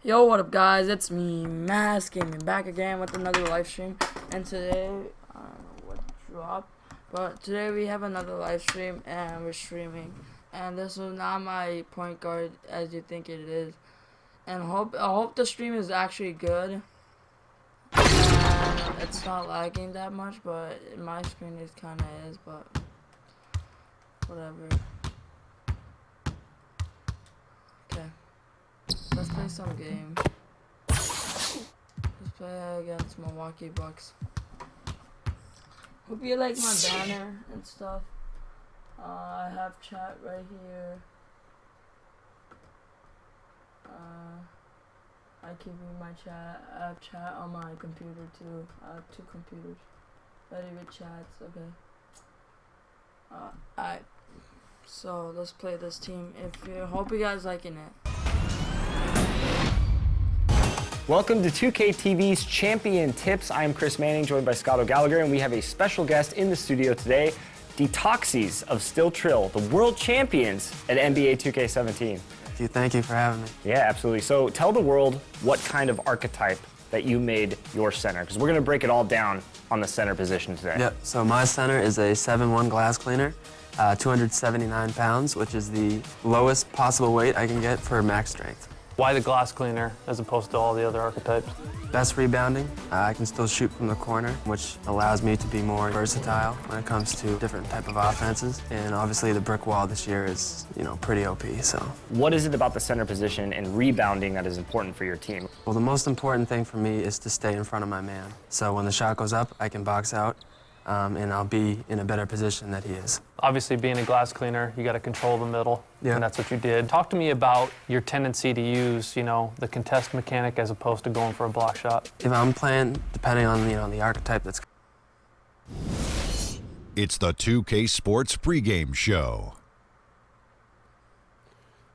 Yo, what up guys, it's me, Mass Gaming, back again with another live stream. And today, I don't know what dropped, but today we have another live stream and we're streaming. And this is not my point guard as you think it is. And I hope the stream is actually good. And it's not lagging that much, but my screen is kinda is, but whatever. Okay. Let's play some game. Let's play against Milwaukee Bucks. Hope you like my banner and stuff. I have chat right here. I keep reading my chat. I have chat on my computer too. I have 2 computers. Ready with chats, okay. Alright. So let's play this team. Hope you guys liking it. Welcome to 2K TV's Champion Tips. I am Chris Manning, joined by Scott O'Gallagher, and we have a special guest in the studio today, Detoxies of Still Trill, the world champions at NBA 2K17. Thank you for having me. Yeah, absolutely. So tell the world what kind of archetype that you made your center, because we're going to break it all down on the center position today. Yep, so my center is a 7'1" glass cleaner, 279 pounds, which is the lowest possible weight I can get for max strength. Why the glass cleaner as opposed to all the other archetypes? Best rebounding. I can still shoot from the corner, which allows me to be more versatile when it comes to different type of offenses. And obviously the brick wall this year is, pretty OP, so. What is it about the center position and rebounding that is important for your team? Well, the most important thing for me is to stay in front of my man. So when the shot goes up, I can box out, and I'll be in a better position than he is. Obviously, being a glass cleaner, you got to control the middle, yeah. And that's what you did. Talk to me about your tendency to use, the contest mechanic as opposed to going for a block shot. If I'm playing, depending on, the archetype that's... It's the 2K Sports pregame show.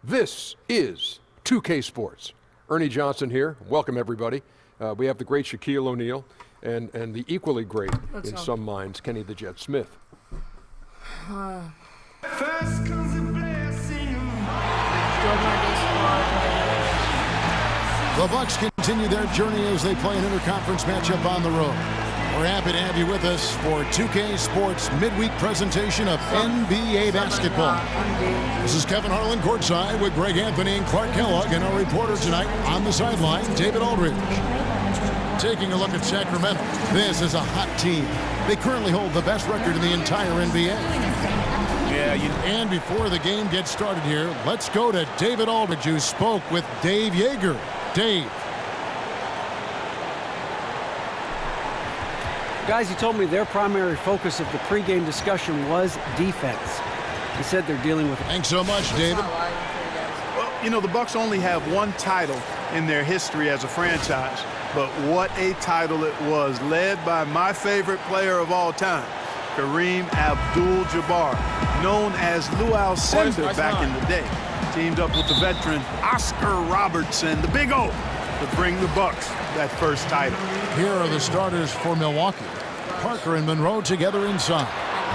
This is 2K Sports. Ernie Johnson here. Welcome, everybody. We have the great Shaquille O'Neal and the equally great, in some minds, Kenny the Jet Smith. First comes a blessing. The Bucks continue their journey as they play an interconference matchup on the road. We're happy to have you with us for 2K Sports midweek presentation of NBA basketball. This is Kevin Harlan courtside with Greg Anthony and Clark Kellogg, and our reporter tonight on the sideline, David Aldridge. Taking a look at Sacramento, this is a hot team. They currently hold the best record in the entire NBA. And before the game gets started here, let's go to David Aldridge, who spoke with Dave Yeager. Dave. Guys, he told me their primary focus of the pregame discussion was defense. He said they're dealing with... Thanks so much, David. Well, the Bucks only have one title in their history as a franchise, but what a title it was, led by my favorite player of all time, Kareem Abdul-Jabbar, known as Lou Alcindor back in the day. Teamed up with the veteran Oscar Robertson, the Big O, to bring the Bucks that first title. Here are the starters for Milwaukee. Parker and Monroe together inside.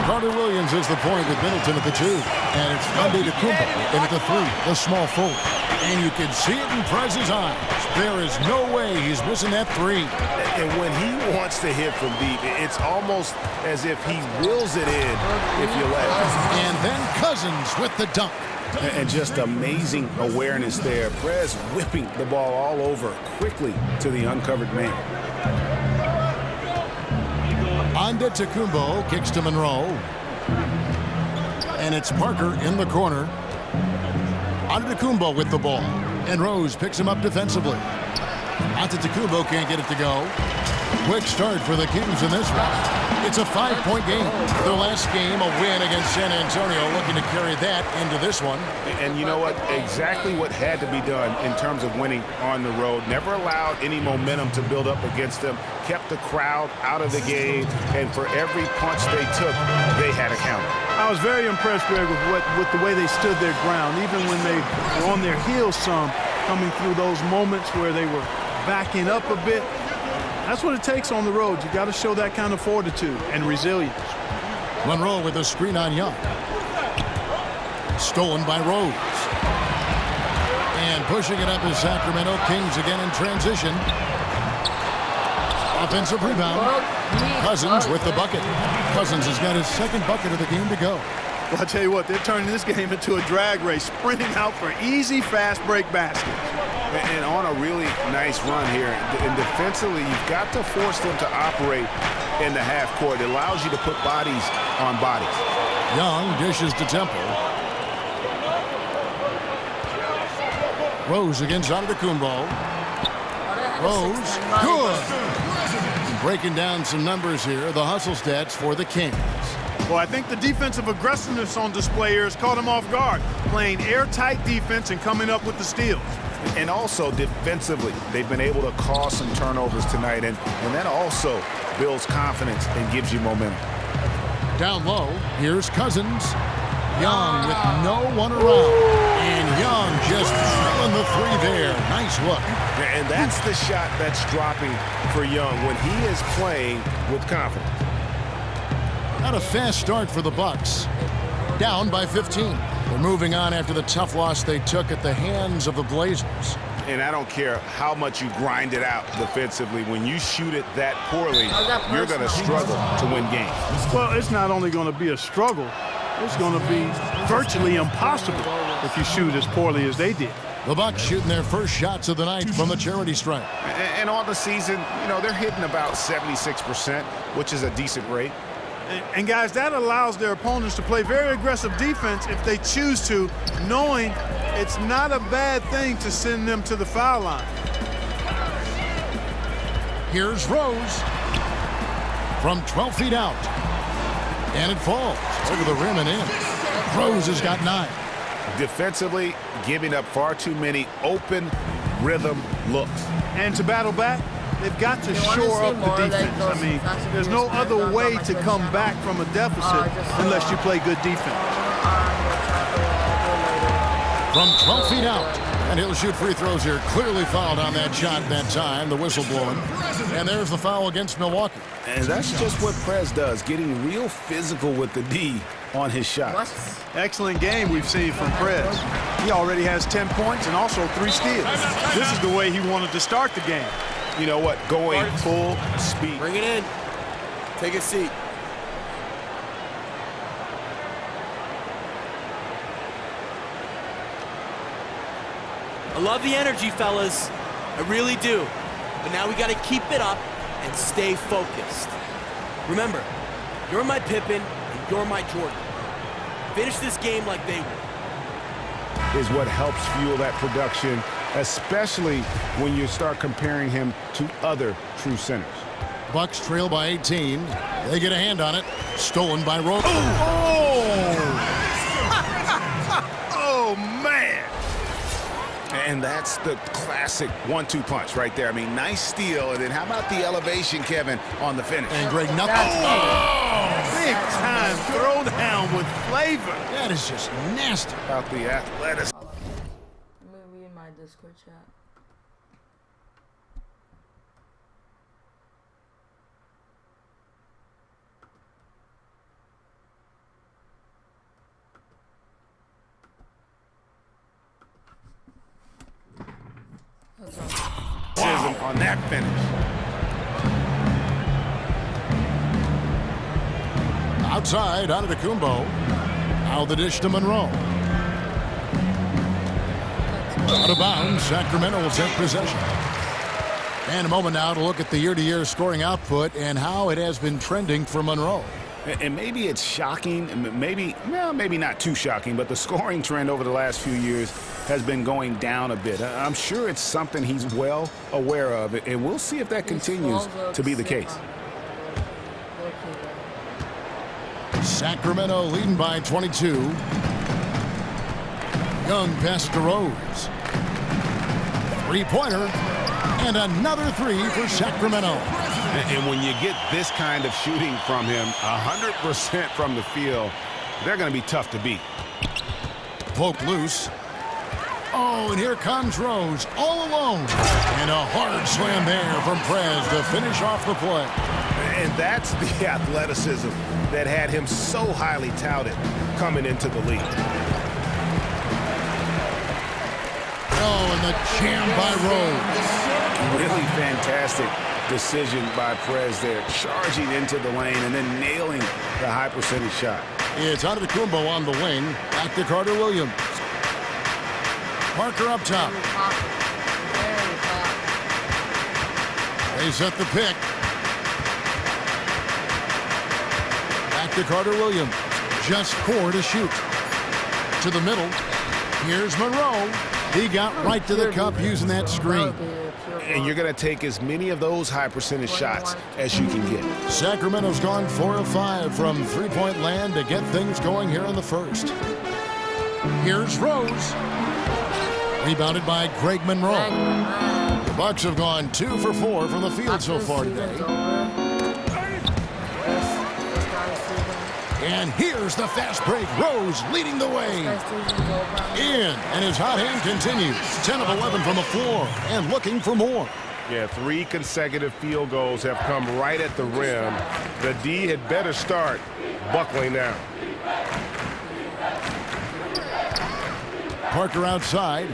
Carter Williams is the point with Middleton at the 2. And it's Antetokounmpo in at the 3, the small forward. And you can see it in Prez's eyes. There is no way he's missing that 3. And when he wants to hit from deep, it's almost as if he wills it in, if you let him. And then Cousins with the dunk. And just amazing awareness there. Prez whipping the ball all over quickly to the uncovered man. Antetokounmpo kicks to Monroe. And it's Parker in the corner. Antetokounmpo with the ball. And Rose picks him up defensively. Antetokounmpo can't get it to go. Quick start for the Kings in this one. It's a 5-point game. Their last game, a win against San Antonio, looking to carry that into this one. And you know what? Exactly what had to be done in terms of winning on the road. Never allowed any momentum to build up against them. Kept the crowd out of the game. And for every punch they took, they had a counter. I was very impressed, Greg, with the way they stood their ground, even when they were on their heels some, coming through those moments where they were backing up a bit. That's what it takes on the road. You got to show that kind of fortitude and resilience. Monroe with a screen on Young. Stolen by Rose. And pushing it up is Sacramento Kings again in transition. Offensive rebound. Cousins with the bucket. Cousins has got his second bucket of the game to go. Well, I tell you what, they're turning this game into a drag race, sprinting out for easy, fast break baskets. And on a really nice run here, and defensively, you've got to force them to operate in the half court. It allows you to put bodies on bodies. Young dishes to Temple. Rose against Antetokounmpo. Rose, good. Breaking down some numbers here, the hustle stats for the Kings. Well, I think the defensive aggressiveness on display here has caught him off guard, playing airtight defense and coming up with the steals. And also defensively, they've been able to cause some turnovers tonight, and that also builds confidence and gives you momentum. Down low, here's Cousins. Young with no one around. And Young just drilling the three there. Nice look. And that's the shot that's dropping for Young when he is playing with confidence. Not a fast start for the Bucks. Down by 15. They're moving on after the tough loss they took at the hands of the Blazers. And I don't care how much you grind it out defensively. When you shoot it that poorly, you're going to struggle to win games. Well, it's not only going to be a struggle, it's going to be virtually impossible if you shoot as poorly as they did. The Bucks shooting their first shots of the night from the charity stripe. And on the season, you know, they're hitting about 76%, which is a decent rate. And guys, that allows their opponents to play very aggressive defense if they choose to, knowing it's not a bad thing to send them to the foul line. Here's Rose from 12 feet out. And it falls over the rim and in. Rose has got 9. Defensively, giving up far too many open rhythm looks. And to battle back, they've got to shore up the defense. I mean, there's no other way to come back from a deficit unless you play good defense. From 12 feet out. And he'll shoot free throws here. Clearly fouled on that shot that time. The whistle blowing. And there's the foul against Milwaukee. And that's just what Prez does, getting real physical with the D on his shots. Excellent game we've seen from Prez. He already has 10 points and also 3 steals. This is the way he wanted to start the game. You know what? Going full speed. Bring it in. Take a seat. I love the energy, fellas. I really do. But now we got to keep it up and stay focused. Remember, you're my Pippen and you're my Jordan. Finish this game like they will. Is what helps fuel that production, especially when you start comparing him to other true centers. Bucks trail by 18. They get a hand on it. Stolen by Rose. Oh, man. And that's the classic 1-2 punch right there. I mean, nice steal. And then how about the elevation, Kevin, on the finish? And Greg, nothing. Big time throwdown with flavor. That is just nasty. About the athleticism. Maybe in my Discord chat. Wow. On that finish. Outside, Antetokounmpo. Now the dish to Monroe. Out of bounds, Sacramento will take possession. And a moment now to look at the year-to-year scoring output and how it has been trending for Monroe. And maybe it's shocking, maybe not too shocking, but the scoring trend over the last few years has been going down a bit. I'm sure it's something he's well aware of, and we'll see if that continues to be the case. Sacramento leading by 22. Young pass to Rose. Three-pointer, and another 3 for Sacramento. And when you get this kind of shooting from him, 100% from the field, they're going to be tough to beat. Poke loose. Oh, and here comes Rose all alone. And a hard slam there from Prez to finish off the play. And that's the athleticism that had him so highly touted coming into the league. Oh, And the jam by Rose. Really fantastic decision by Perez there, charging into the lane and then nailing the high percentage shot. It's Antetokounmpo on the wing. Back to Carter Williams. Parker up top. They set the pick. Back to Carter Williams. Just 4 to shoot. To the middle. Here's Monroe. He got right to the cup using that screen. And you're going to take as many of those high percentage shots as you can get. Sacramento's gone 4 of 5 from three-point land to get things going here in the first. Here's Rose. Rebounded by Greg Monroe. The Bucks have gone 2 for 4 from the field so far today. And here's the fast break. Rose leading the way. In, and his hot hand continues. 10 of 11 from the floor and looking for more. Yeah, 3 consecutive field goals have come right at the rim. The D had better start buckling down. Parker outside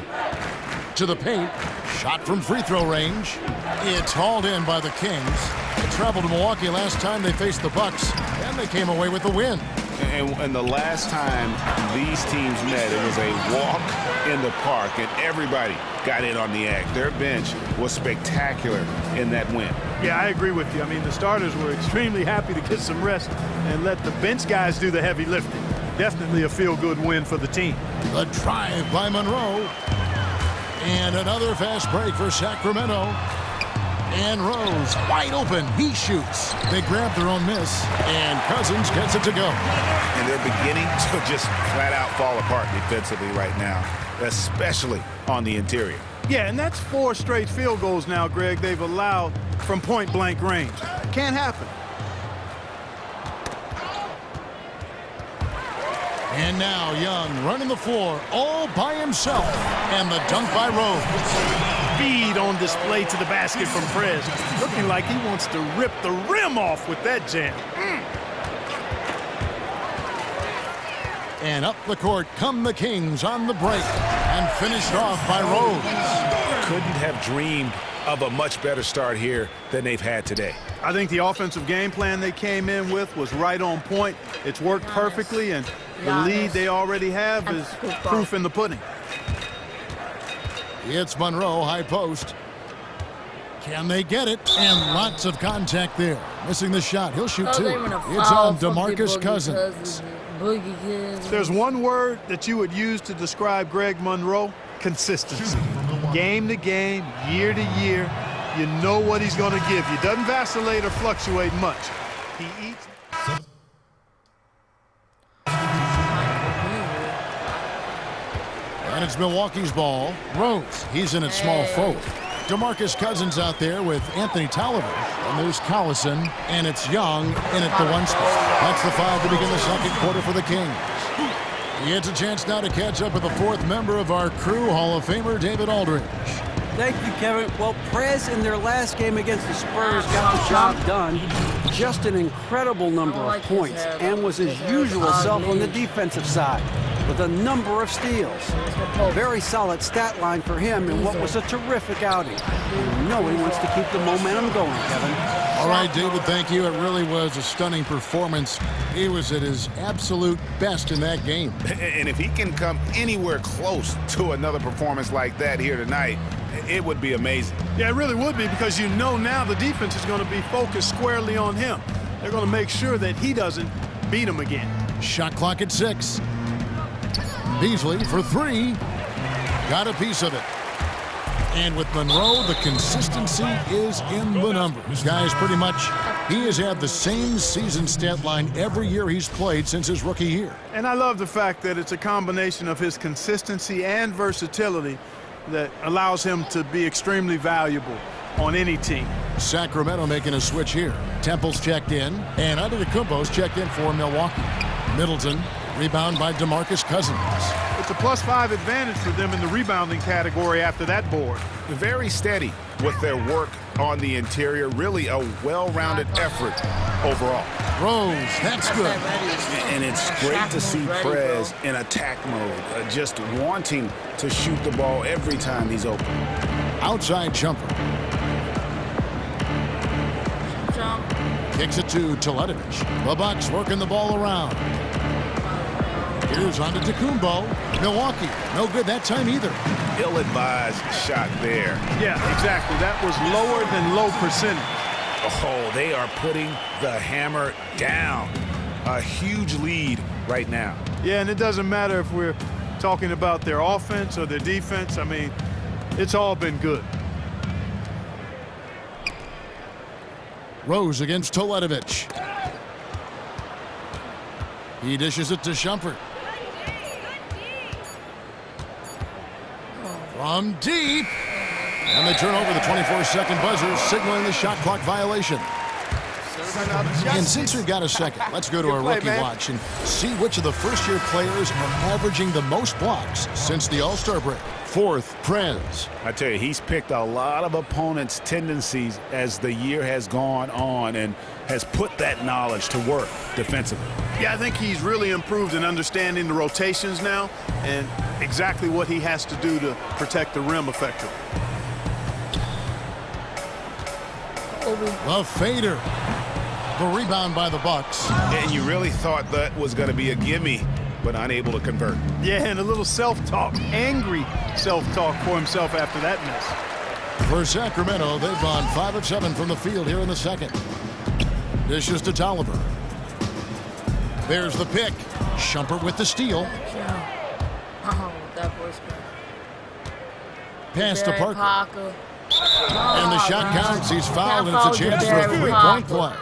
to the paint. Shot from free throw range. It's hauled in by the Kings. They traveled to Milwaukee last time they faced the Bucks, and they came away with the win. And the last time these teams met, it was a walk in the park, and everybody got in on the act. Their bench was spectacular in that win. Yeah, I agree with you. I mean, the starters were extremely happy to get some rest and let the bench guys do the heavy lifting. Definitely a feel-good win for the team. The drive by Monroe. And another fast break for Sacramento. And Rose wide open. He shoots. They grab their own miss. And Cousins gets it to go. And they're beginning to just flat out fall apart defensively right now, especially on the interior. Yeah, and that's 4 straight field goals now, Greg, they've allowed from point-blank range. Can't happen. And now Young running the floor all by himself. And the dunk by Rose. Speed on display to the basket from Perez. Looking like he wants to rip the rim off with that jam. And up the court come the Kings on the break. And finished off by Rose. Couldn't have dreamed of a much better start here than they've had today. I think the offensive game plan they came in with was right on point. It's worked perfectly, and the lead they already have is proof in the pudding. It's Monroe, high post. Can they get it? And lots of contact there. Missing the shot. He'll shoot 2. It's on DeMarcus Cousins. There's one word that you would use to describe Greg Monroe: consistency. Game to game, year to year, you know what he's going to give you. Doesn't vacillate or fluctuate much. He eats. And it's Milwaukee's ball. Rose, he's in at small forward. DeMarcus Cousins out there with Anthony Tolliver. And there's Collison, and it's Young in at the 1 spot. That's the foul to begin the second quarter for the Kings. He gets a chance now to catch up with the 4th member of our crew, Hall of Famer David Aldridge. Thank you, Kevin. Well, Perez in their last game against the Spurs got the job done. Just an incredible number of points, and was his usual self on the defensive side with a number of steals. Very solid stat line for him in what was a terrific outing. You know he wants to keep the momentum going, Kevin. All right, David, thank you. It really was a stunning performance. He was at his absolute best in that game. And if he can come anywhere close to another performance like that here tonight, it would be amazing. Yeah, it really would be, because you know now the defense is going to be focused squarely on him. They're going to make sure that he doesn't beat him again. Shot clock at 6. Beasley for 3. Got a piece of it. And with Monroe, the consistency is in the numbers. Guys, pretty much, he has had the same season stat line every year he's played since his rookie year. And I love the fact that it's a combination of his consistency and versatility that allows him to be extremely valuable on any team. Sacramento making a switch here. Temple's checked in, and Antetokounmpo's checked in for Milwaukee. Middleton, rebound by DeMarcus Cousins. It's a +5 advantage for them in the rebounding category after that board. Very steady with their work on the interior. Really a well-rounded effort overall. Rose, that's good. And it's great to see Prez in attack mode, just wanting to shoot the ball every time he's open. Outside jumper. Kicks it to Teletovic. The Bucks working the ball around. Here's on to Tecumbo. Milwaukee, no good that time either. Ill-advised shot there. Yeah, exactly. That was lower than low percentage. Oh, they are putting the hammer down. A huge lead right now. Yeah, and it doesn't matter if we're talking about their offense or their defense. I mean, it's all been good. Rose against Teletovic. He dishes it to Shumpert. From deep. And they turn over the 24-second buzzer, signaling the shot clock violation. And since we've got a second, let's go to our rookie watch and see which of the first-year players are averaging the most blocks since the All-Star break. Fourth, Prez. I tell you, he's picked a lot of opponents' tendencies as the year has gone on and has put that knowledge to work defensively. Yeah, I think he's really improved in understanding the rotations now and exactly what he has to do to protect the rim effectively. The fader. The rebound by the Bucks. And you really thought that was going to be a gimme, but unable to convert. Yeah, and a little self-talk, angry self-talk for himself after that miss. For Sacramento, they've gone 5 of 7 from the field here in the second. Dishes to Tolliver. There's the pick. Shumpert with the steal. Oh, that boy's good. Pass to Parker. Parker. And the shot counts. He's fouled, and it's a chance for a three-point play.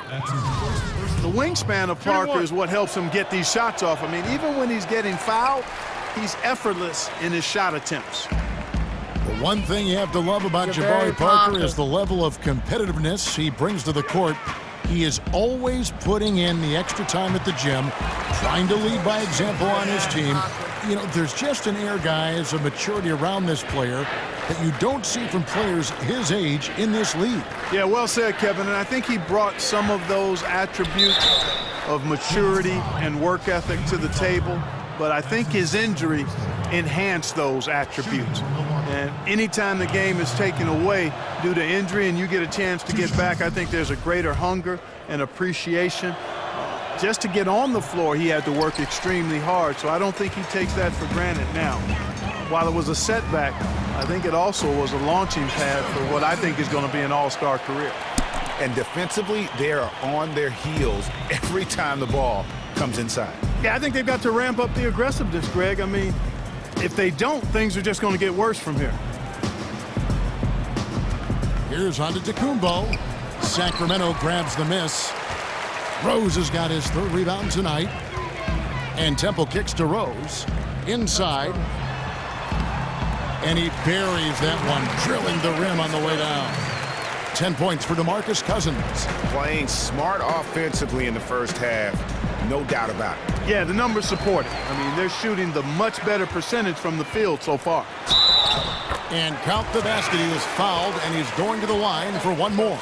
The wingspan of Parker is what helps him get these shots off. I mean, even when he's getting fouled, he's effortless in his shot attempts. The one thing you have to love about Jabari Parker is the level of competitiveness he brings to the court. He is always putting in the extra time at the gym, trying to lead by example on his team. You know, there's just an air, guys, a maturity around this player that you don't see from players his age in this league. Yeah, well said, Kevin. And I think he brought some of those attributes of maturity and work ethic to the table. But I think his injury enhanced those attributes. And anytime the game is taken away due to injury and you get a chance to get back, I think there's a greater hunger and appreciation. Just to get on the floor, he had to work extremely hard, so I don't think he takes that for granted now. While it was a setback, I think it also was a launching pad for what I think is going to be an all-star career. And defensively, they are on their heels every time the ball comes inside. Yeah, I think they've got to ramp up the aggressiveness, Greg. I mean, if they don't, things are just going to get worse from here. Here's on to Tecumbo. Sacramento grabs the miss. Rose has got his third rebound tonight. And Temple kicks to Rose. Inside. And he buries that one, drilling the rim on the way down. 10 points for DeMarcus Cousins. Playing smart offensively in the first half, no doubt about it. Yeah, the numbers support it. I mean, they're shooting the much better percentage from the field so far. And count the basket. He was fouled, and he's going to the line for one more.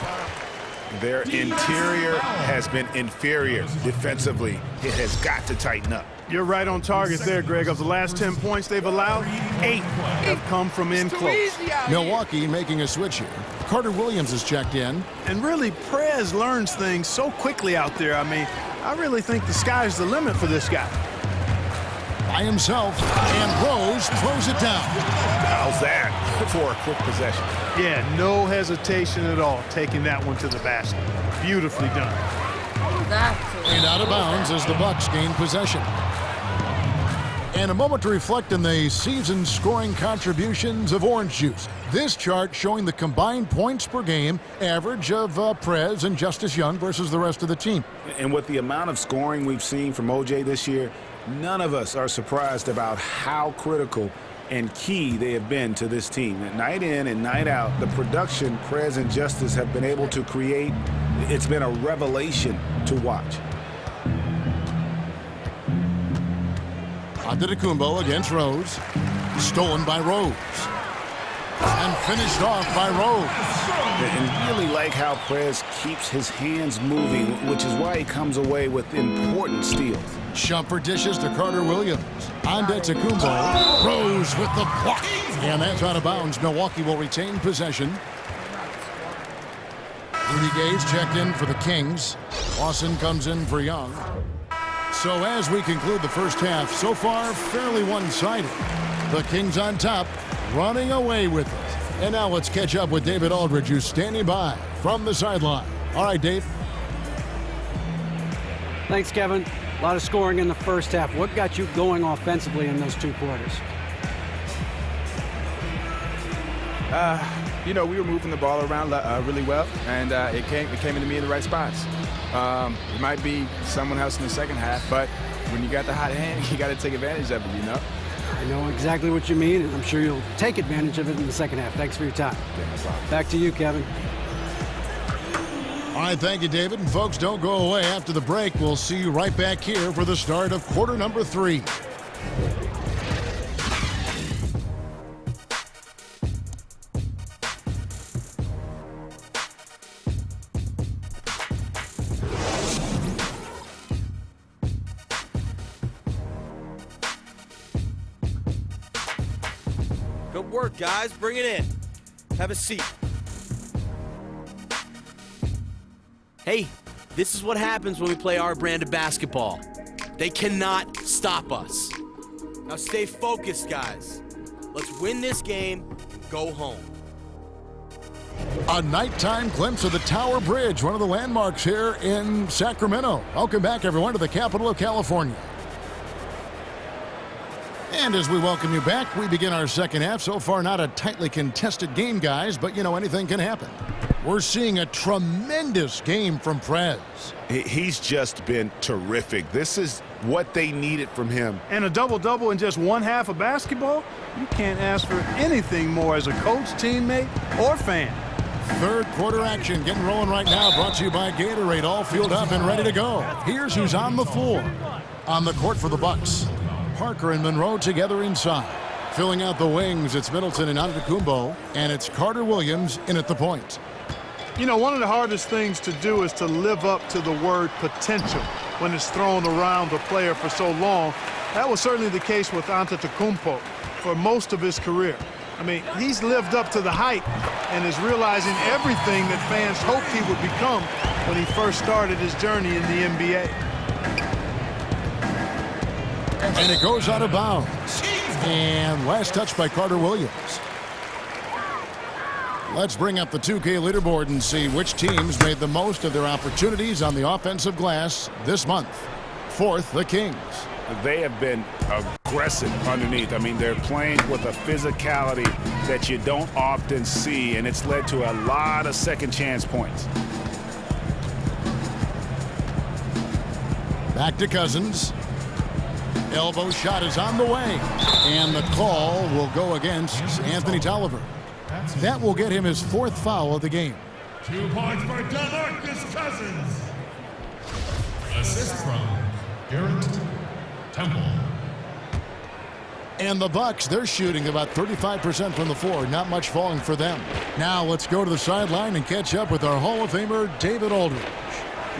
Their interior has been inferior defensively. It has got to tighten up. You're right on target there, Greg. Of the last 10 points they've allowed, 8 have come from in close. Milwaukee making a switch here. Carter Williams is checked in. And really, Prez learns things so quickly out there. I mean, I really think the sky's the limit for this guy. By himself, and Rose throws it down. How's that for a quick possession? Yeah, no hesitation at all, taking that one to the basket. Beautifully done. And out of bounds as the Bucks gain possession. And a moment to reflect on the season scoring contributions of Orange Juice. This chart showing the combined points per game average of Prez and Justice Young versus the rest of the team. And with the amount of scoring we've seen from OJ this year, none of us are surprised about how critical and key they have been to this team. Night in and night out, the production Prez and Justice have been able to create, it's been a revelation to watch. Antetokounmpo against Rose. Stolen by Rose. And finished off by Rose. And really like how Prez keeps his hands moving, which is why he comes away with important steals. Shumpert dishes to Carter Williams. Antetokounmpo. Rose with the block. And that's out of bounds. Milwaukee will retain possession. Rudy Gay's checked in for the Kings. Lawson comes in for Young. So as we conclude the first half, so far fairly one-sided. The Kings on top, running away with it. And now let's catch up with David Aldridge, who's standing by from the sideline. All right, Dave. Thanks, Kevin. A lot of scoring in the first half. What got you going offensively in those 2 quarters? We were moving the ball around really well, and it came into me in the right spots. It might be someone else in the second half, but when you got the hot hand, you got to take advantage of it, you know? I know exactly what you mean, and I'm sure you'll take advantage of it in the second half. Thanks for your time. Yeah, no problem. Back to you, Kevin. All right, thank you, David. And folks, don't go away. After the break, we'll see you right back here for the start of quarter number 3. Good work, guys. Bring it in. Have a seat. Hey, this is what happens when we play our brand of basketball. They cannot stop us. Now stay focused, guys. Let's win this game and go home. A nighttime glimpse of the Tower Bridge, one of the landmarks here in Sacramento. Welcome back, everyone, to the capital of California. And as we welcome you back, we begin our second half. So far, not a tightly contested game, guys, but, anything can happen. We're seeing a tremendous game from Prez. He's just been terrific. This is what they needed from him. And a double-double in just one half of basketball? You can't ask for anything more as a coach, teammate, or fan. Third quarter action getting rolling right now, brought to you by Gatorade, all fueled up and ready to go. Here's who's on the floor. On the court for the Bucks, Parker and Monroe together inside. Filling out the wings, it's Middleton and Antetokounmpo, and it's Carter Williams in at the point. One of the hardest things to do is to live up to the word potential when it's thrown around a player for so long. That was certainly the case with Antetokounmpo for most of his career. I mean, he's lived up to the hype and is realizing everything that fans hoped he would become when he first started his journey in the NBA. And it goes out of bounds. And last touch by Carter Williams. Let's bring up the 2K leaderboard and see which teams made the most of their opportunities on the offensive glass this month. Fourth, the Kings. They have been aggressive underneath. I mean, they're playing with a physicality that you don't often see, and it's led to a lot of second chance points. Back to Cousins. Elbow shot is on the way. And the call will go against Anthony Tolliver. That will get him his 4th foul of the game. 2 points for DeMarcus Cousins. Assist from Garrett Temple. And the Bucks, they're shooting about 35% from the floor. Not much falling for them. Now let's go to the sideline and catch up with our Hall of Famer, David Aldridge.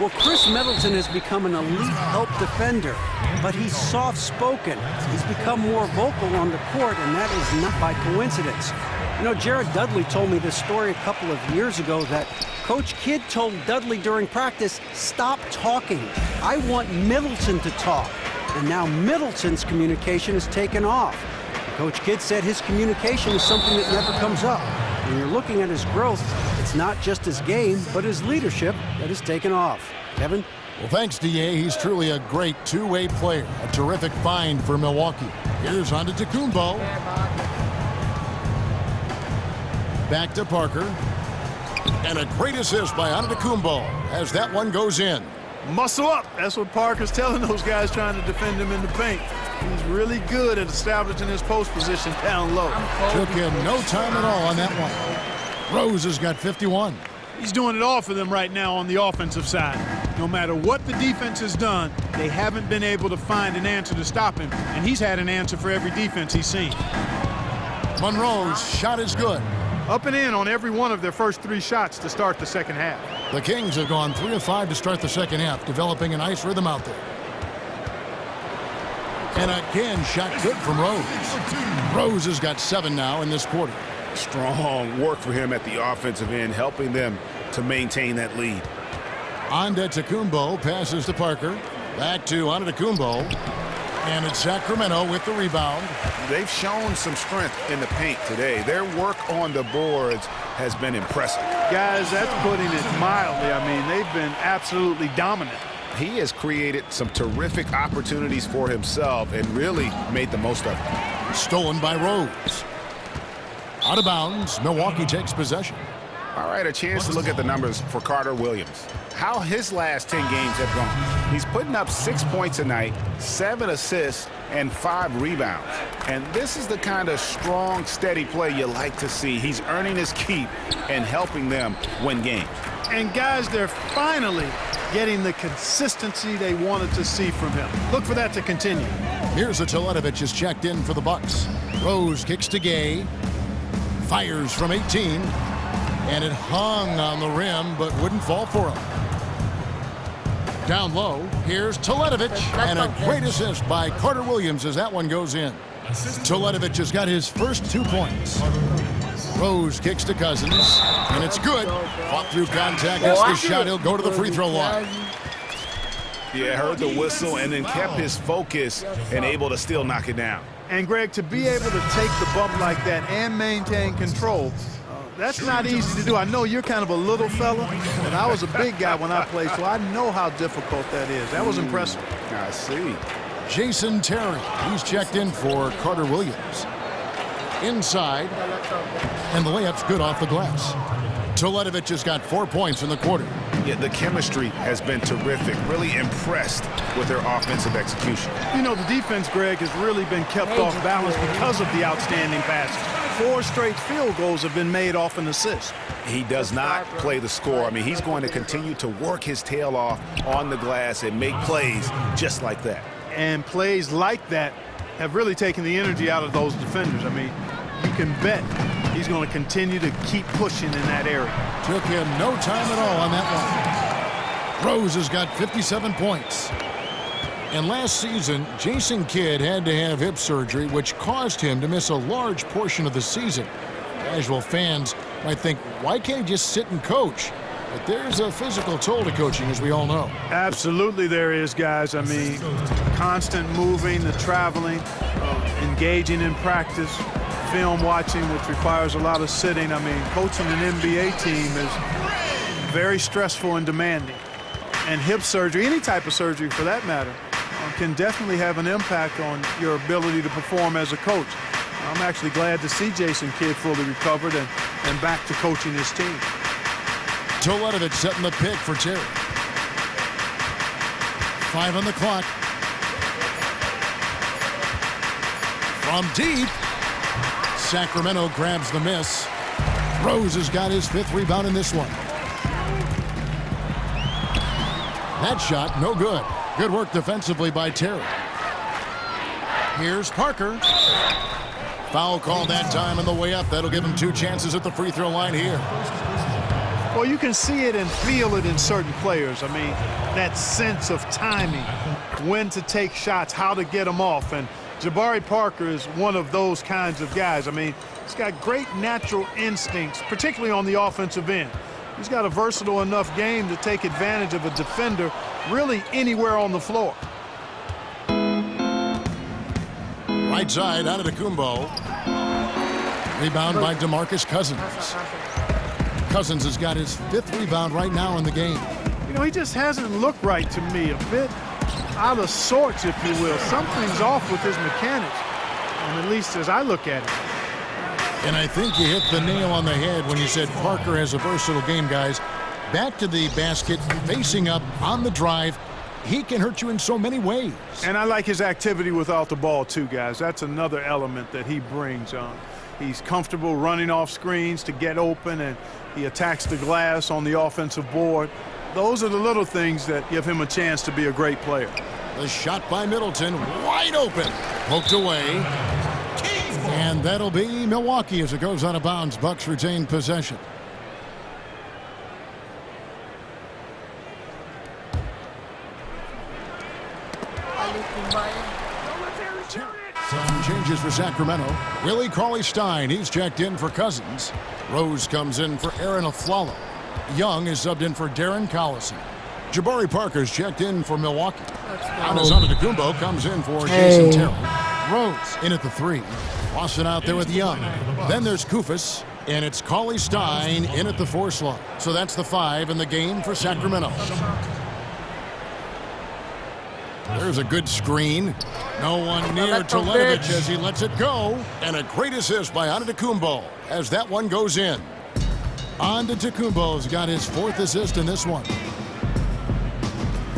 Well, Chris Middleton has become an elite help defender, but he's soft-spoken. He's become more vocal on the court, and that is not by coincidence. Jared Dudley told me this story a couple of years ago that Coach Kidd told Dudley during practice, stop talking. I want Middleton to talk. And now Middleton's communication has taken off. Coach Kidd said his communication is something that never comes up. When you're looking at his growth, it's not just his game, but his leadership that has taken off. Kevin? Well, thanks, D.A. He's truly a great two-way player. A terrific find for Milwaukee. Here's Antetokounmpo. Back to Parker. And a great assist by Antetokounmpo as that one goes in. Muscle up. That's what Parker's telling those guys trying to defend him in the paint. He's really good at establishing his post position down low. Took him no time at all on that one. Rose has got 51. He's doing it all for them right now on the offensive side. No matter what the defense has done, they haven't been able to find an answer to stop him, and he's had an answer for every defense he's seen. Monroe's shot is good. Up and in on every one of their first 3 shots to start the second half. The Kings have gone 3 of 5 to start the second half, developing a nice rhythm out there. And again, shot good from Rose. Rose has got 7 now in this quarter. Strong work for him at the offensive end, helping them to maintain that lead. Antetokounmpo passes to Parker. Back to Antetokounmpo. And it's Sacramento with the rebound. They've shown some strength in the paint today. Their work on the boards has been impressive. Guys, that's putting it mildly. I mean, they've been absolutely dominant. He has created some terrific opportunities for himself and really made the most of it. Stolen by Rose. Out of bounds, Milwaukee takes possession. All right, a chance to look at the numbers for Carter Williams. How his last 10 games have gone. He's putting up 6 points a night, 7 assists, and 5 rebounds. And this is the kind of strong, steady play you like to see. He's earning his keep and helping them win games. And guys, they're finally getting the consistency they wanted to see from him. Look for that to continue. Here's a Teletovic is checked in for the Bucks. Rose kicks to Gay. Fires from 18. And it hung on the rim, but wouldn't fall for him. Down low, here's Teletovic, and a great assist by Carter Williams as that one goes in. Teletovic has got his first 2 points. Rose kicks to Cousins, and it's good. Fought through contact, gets the shot, he'll go to the free throw line. Yeah, heard the whistle and then kept his focus and able to still knock it down. And Greg, to be able to take the bump like that and maintain control, that's not easy to do. I know you're kind of a little fella, and I was a big guy when I played, so I know how difficult that is. That was impressive. I see. Jason Terry, he's checked in for Carter Williams. Inside, and the layup's good off the glass. Teletovic has got 4 points in the quarter. Yeah, the chemistry has been terrific. Really impressed with their offensive execution. You know, the defense, Greg, has really been kept off balance because of the outstanding passes. 4 straight field goals have been made off an assist. He does not play the score. I mean, he's going to continue to work his tail off on the glass and make plays just like that. And plays like that have really taken the energy out of those defenders. I mean, you can bet he's going to continue to keep pushing in that area. Took him no time at all on that one. Rose has got 57 points. And last season, Jason Kidd had to have hip surgery, which caused him to miss a large portion of the season. Casual fans might think, why can't he just sit and coach? But there's a physical toll to coaching, as we all know. Absolutely there is, guys. I mean, constant moving, the traveling, engaging in practice, film watching, which requires a lot of sitting. I mean, coaching an NBA team is very stressful and demanding. And hip surgery, any type of surgery for that matter, can definitely have an impact on your ability to perform as a coach. I'm actually glad to see Jason Kidd fully recovered and back to coaching his team. Teletovic setting the pick for Terry. 5 on the clock. From deep, Sacramento grabs the miss. Rose has got his 5th rebound in this one. That shot, no good. Good work defensively by Terry. Here's Parker. Foul call that time on the way up. That'll give him 2 chances at the free throw line here. Well, you can see it and feel it in certain players. I mean, that sense of timing, when to take shots, how to get them off. And Jabari Parker is one of those kinds of guys. I mean, he's got great natural instincts, particularly on the offensive end. He's got a versatile enough game to take advantage of a defender really anywhere on the floor. Right side, Antetokounmpo. Rebound by DeMarcus Cousins. Cousins has got his 5th rebound right now in the game. You know, he just hasn't looked right to me. A bit out of sorts, if you will. Something's off with his mechanics, at least as I look at it. And I think you hit the nail on the head when you said Parker has a versatile game, guys. Back to the basket, facing up on the drive. He can hurt you in so many ways. And I like his activity without the ball, too, guys. That's another element that he brings on. He's comfortable running off screens to get open, and he attacks the glass on the offensive board. those are the little things that give him a chance to be a great player. The shot by Middleton, wide open. Poked away. And that'll be Milwaukee as it goes out of bounds. Bucks retain possession. Some changes for Sacramento. Willie Cauley-Stein, he's checked in for Cousins. Rose comes in for Aaron Aflalo. Young is subbed in for Darren Collison. Jabari Parker's checked in for Milwaukee. Giannis Antetokounmpo comes in for Jason Terry. Rose in at the 3. Lawson out there with Young. Then there's Kufis, and it's Cauley-Stein in at the 4 slot. So that's the 5 in the game for Sacramento. There's a good screen. No one near Teletovic as he lets it go. And a great assist by Antetokounmpo as that one goes in. Antetokounmpo's got his 4th assist in this one.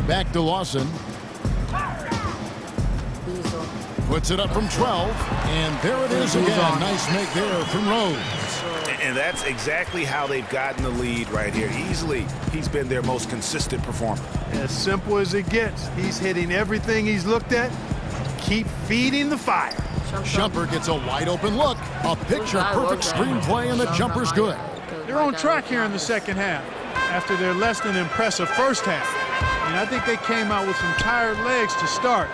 Back to Lawson. Puts it up from 12. And there it is again. Nice make there from Rose. And that's exactly how they've gotten the lead right here. Easily, he's been their most consistent performer. As simple as it gets. He's hitting everything he's looked at. Keep feeding the fire. Shumpert gets a wide open look. A picture-perfect screenplay, and the jumper's good. They're on track here in the second half after their less than impressive first half. And I think they came out with some tired legs to start.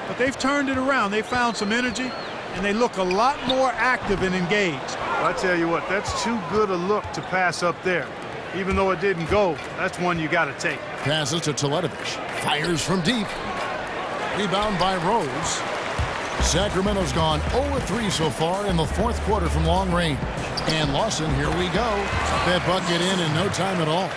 But they've turned it around. They found some energy, and they look a lot more active and engaged. I tell you what, that's too good a look to pass up there. Even though it didn't go, that's one you got to take. Passes to Teletovic. Fires from deep. Rebound by Rose. Sacramento's gone 0-3 so far in the 4th quarter from long range. And Lawson, here we go. Got that bucket in no time at all.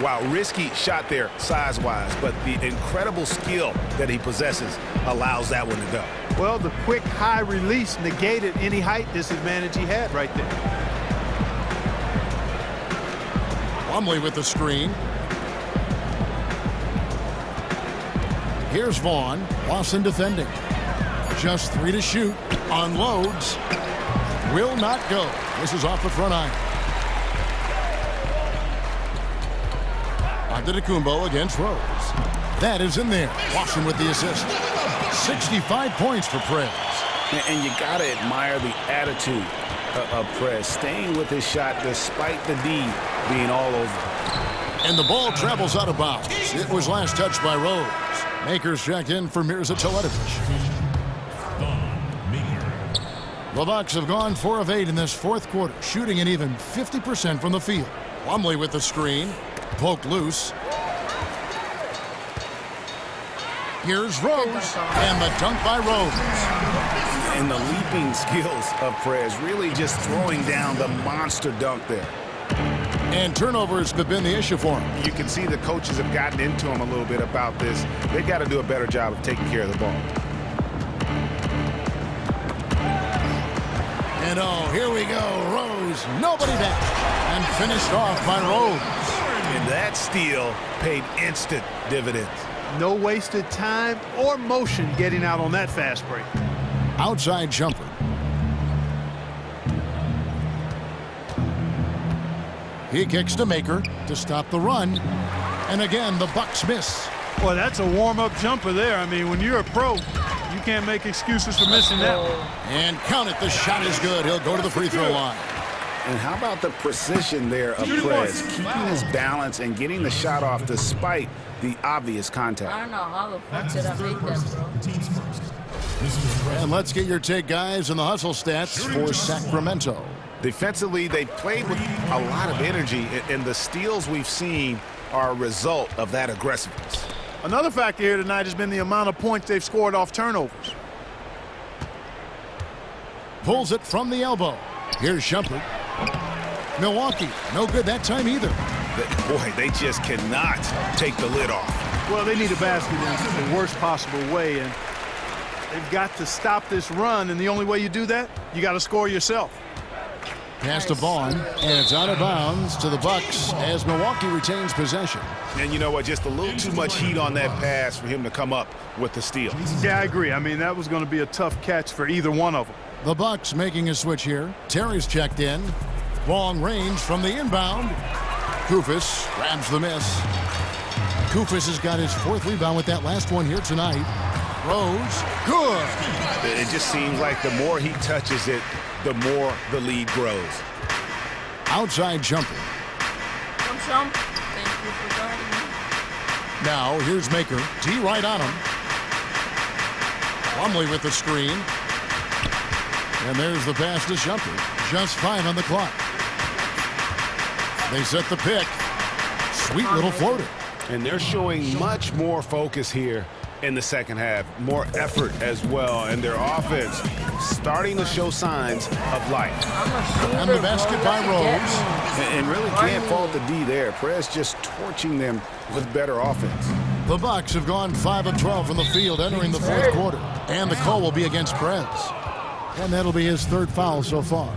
Wow, risky shot there size-wise, but the incredible skill that he possesses allows that one to go. Well, the quick high release negated any height disadvantage he had right there. Plumlee with the screen. Here's Vaughn. Lawson defending. Just 3 to shoot. Unloads. Will not go. This is off the front iron. Antetokounmpo against Rose. That is in there. Lawson with the assist. 65 points for Prez. And you got to admire the attitude of Prez, staying with his shot despite the D being all over. And the ball travels out of bounds. It was last touched by Rose. Makers checked in for Mirza Teletovic. The Bucks have gone 4 of 8 in this 4th quarter, shooting an even 50% from the field. Plumlee with the screen. Poked loose. Here's Rose, and the dunk by Rose. And the leaping skills of Prez, really just throwing down the monster dunk there. And turnovers have been the issue for him. You can see the coaches have gotten into him a little bit about this. They've got to do a better job of taking care of the ball. And oh, here we go. Rose, nobody back. And finished off by Rose. And that steal paid instant dividends. No wasted time or motion getting out on that fast break. Outside jumper. He kicks to Maker to stop the run. And again, the Bucks miss. Boy, that's a warm-up jumper there. I mean, when you're a pro, you can't make excuses for missing that one. And count it. The shot is good. He'll go to the free throw line. And how about the precision there of Prez, keeping his balance and getting the shot off despite the obvious contact. I don't know how the fuck did I make that, bro. And let's get your take, guys, on the hustle stats for Sacramento. Defensively, they played with a lot of energy, and the steals we've seen are a result of that aggressiveness. Another factor here tonight has been the amount of points they've scored off turnovers. Pulls it from the elbow. Here's Shumpert. Milwaukee, no good that time either. Boy, they just cannot take the lid off. Well, they need a basket in the worst possible way, and they've got to stop this run, and the only way you do that, you got to score yourself. Pass to Vaughn, and it's out of bounds to the Bucks as Milwaukee retains possession. And you know what, just a little too much heat on that pass for him to come up with the steal. Yeah, I agree. I mean, that was going to be a tough catch for either one of them. The Bucks making a switch here. Terry's checked in. Long range from the inbound. Kufis grabs the miss. Kufis has got his 4th rebound with that last one here tonight. Rose, good. It just seems like the more he touches it, the more the lead grows. Outside jumper. Thank you for guarding me. Now, here's Maker. D right on him. Plumlee with the screen. And there's the pass to Shumpert. Just 5 on the clock. They set the pick. Sweet little floater. And they're showing much more focus here in the second half. More effort as well. And their offense starting to show signs of life. And the basket by Rose. And really can't fault the D there. Prez just torching them with better offense. The Bucks have gone 5 of 12 from the field entering the 4th quarter. And the call will be against Prez. And that'll be his 3rd foul so far.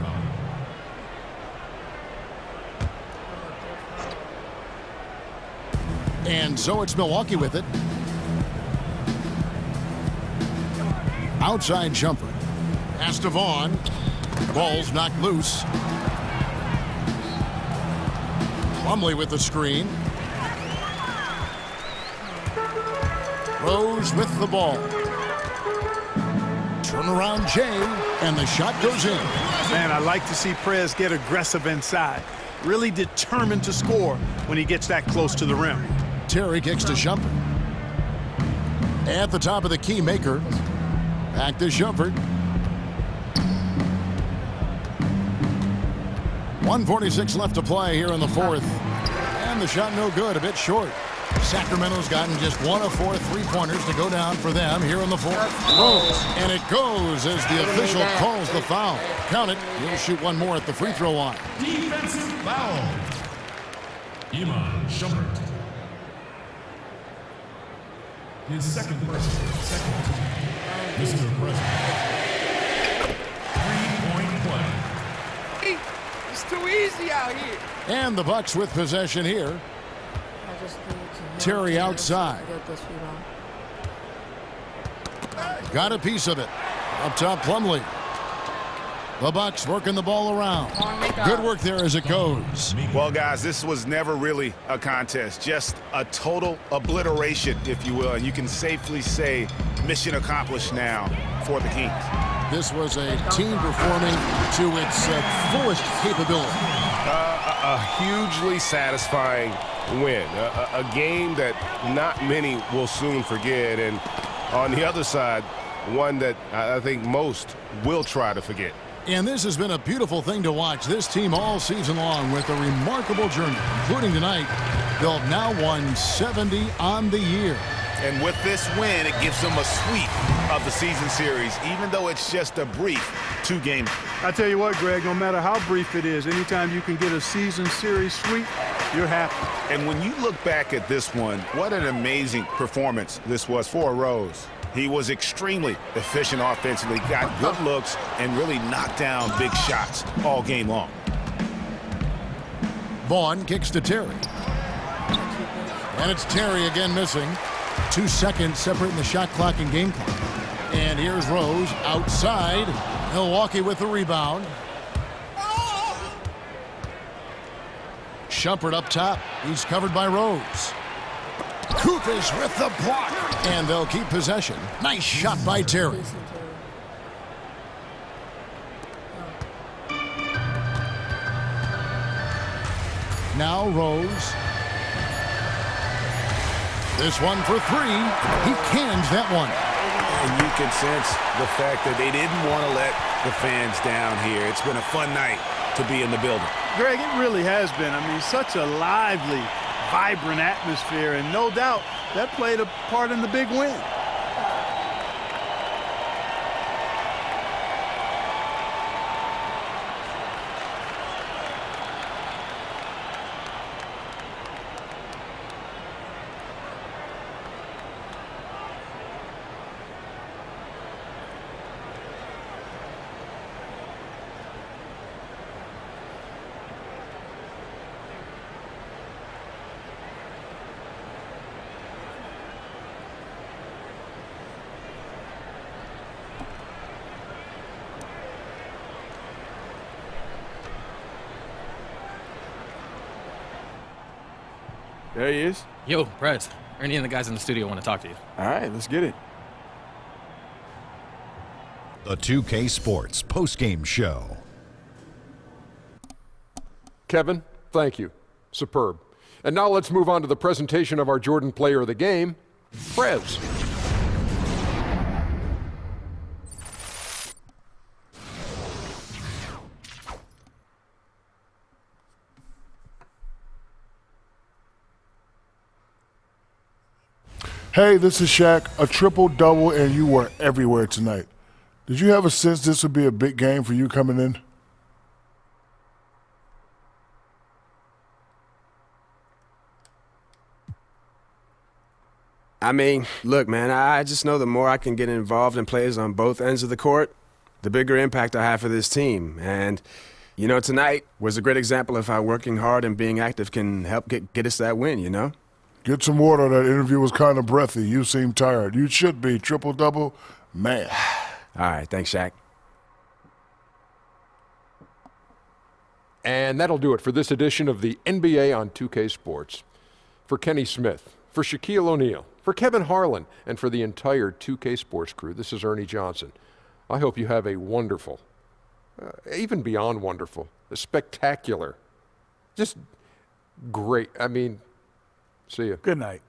And so it's Milwaukee with it. Outside jumper. Pass to Vaughn. Ball's knocked loose. Plumlee with the screen. Rose with the ball. Turnaround Jay, and the shot goes in. Man, I like to see Prez get aggressive inside. Really determined to score when he gets that close to the rim. Terry kicks to Shumpert. At the top of the key, Maker. Back to Shumpert. 1:46 left to play here in the 4th. And the shot no good, a bit short. Sacramento's gotten just 1 of 4 3-pointers to go down for them here in the 4th. And it goes as the official calls the foul. Count it. He'll shoot 1 more at the free throw line. Defensive foul. Iman Shumpert. His second personal, second team. Mr. President. 3-point play. It's too easy out here. And the Bucks with possession here. Terry outside. Got a piece of it. Up top, Plumlee. The Bucks working the ball around. Good work there as it goes. Well, guys, this was never really a contest. Just a total obliteration, if you will. And you can safely say mission accomplished now for the Kings. This was a team performing to its fullest capability. A hugely satisfying win. A game that not many will soon forget. And on the other side, one that I think most will try to forget. And this has been a beautiful thing to watch. This team all season long with a remarkable journey, including tonight. They'll have now won 70 on the year. And with this win, it gives them a sweep of the season series, even though it's just a brief 2-game. I tell you what, Greg, no matter how brief it is, anytime you can get a season series sweep, you're happy. And when you look back at this one, what an amazing performance this was for Rose. He was extremely efficient offensively, got good looks, and really knocked down big shots all game long. Vaughn kicks to Terry. And it's Terry again missing. 2 seconds separating the shot clock and game clock. And here's Rose outside. Milwaukee with the rebound. Shumpert up top. He's covered by Rose. Kufis with the block. And they'll keep possession. Nice shot by Terry. Now Rose. This one for 3. He cans that one. And you can sense the fact that they didn't want to let the fans down here. It's been a fun night to be in the building. Greg, it really has been. I mean, such a lively, vibrant atmosphere, and no doubt that played a part in the big win. There he is. Yo, Prez. Ernie and the guys in the studio want to talk to you. All right, let's get it. The 2K Sports postgame show. Kevin, thank you. Superb. And now let's move on to the presentation of our Jordan Player of the Game, Prez. Hey, this is Shaq, a triple-double, and you were everywhere tonight. Did you have a sense this would be a big game for you coming in? I mean, look, man, I just know the more I can get involved in plays on both ends of the court, the bigger impact I have for this team. And, you know, tonight was a great example of how working hard and being active can help get us that win, you know? Get some water. That interview was kind of breathy. You seem tired. You should be. Triple-double, man. All right, thanks, Shaq. And that'll do it for this edition of the NBA on 2K Sports. For Kenny Smith, for Shaquille O'Neal, for Kevin Harlan, and for the entire 2K Sports crew, this is Ernie Johnson. I hope you have a wonderful, even beyond wonderful, a spectacular, just great. I mean, see you. Good night.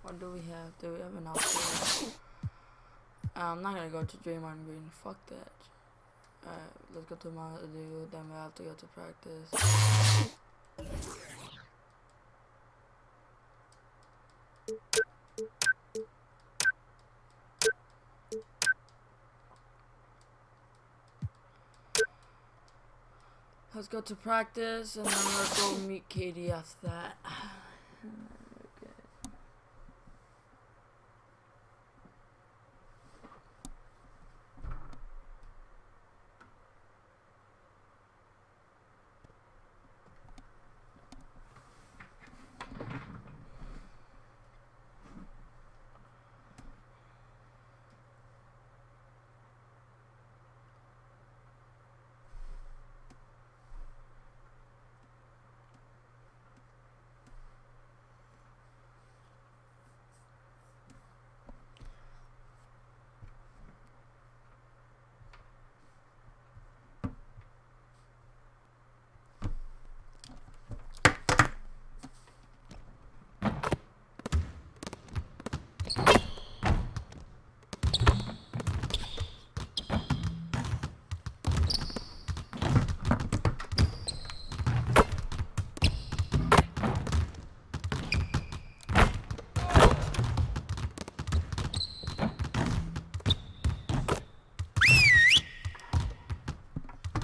What do we have? Do we have an outfit? I'm not gonna go to Draymond Green. Fuck that. Alright, let's go to Mountain Dew. Then we have to go to practice. Let's go to practice and then let's go meet Katie after that.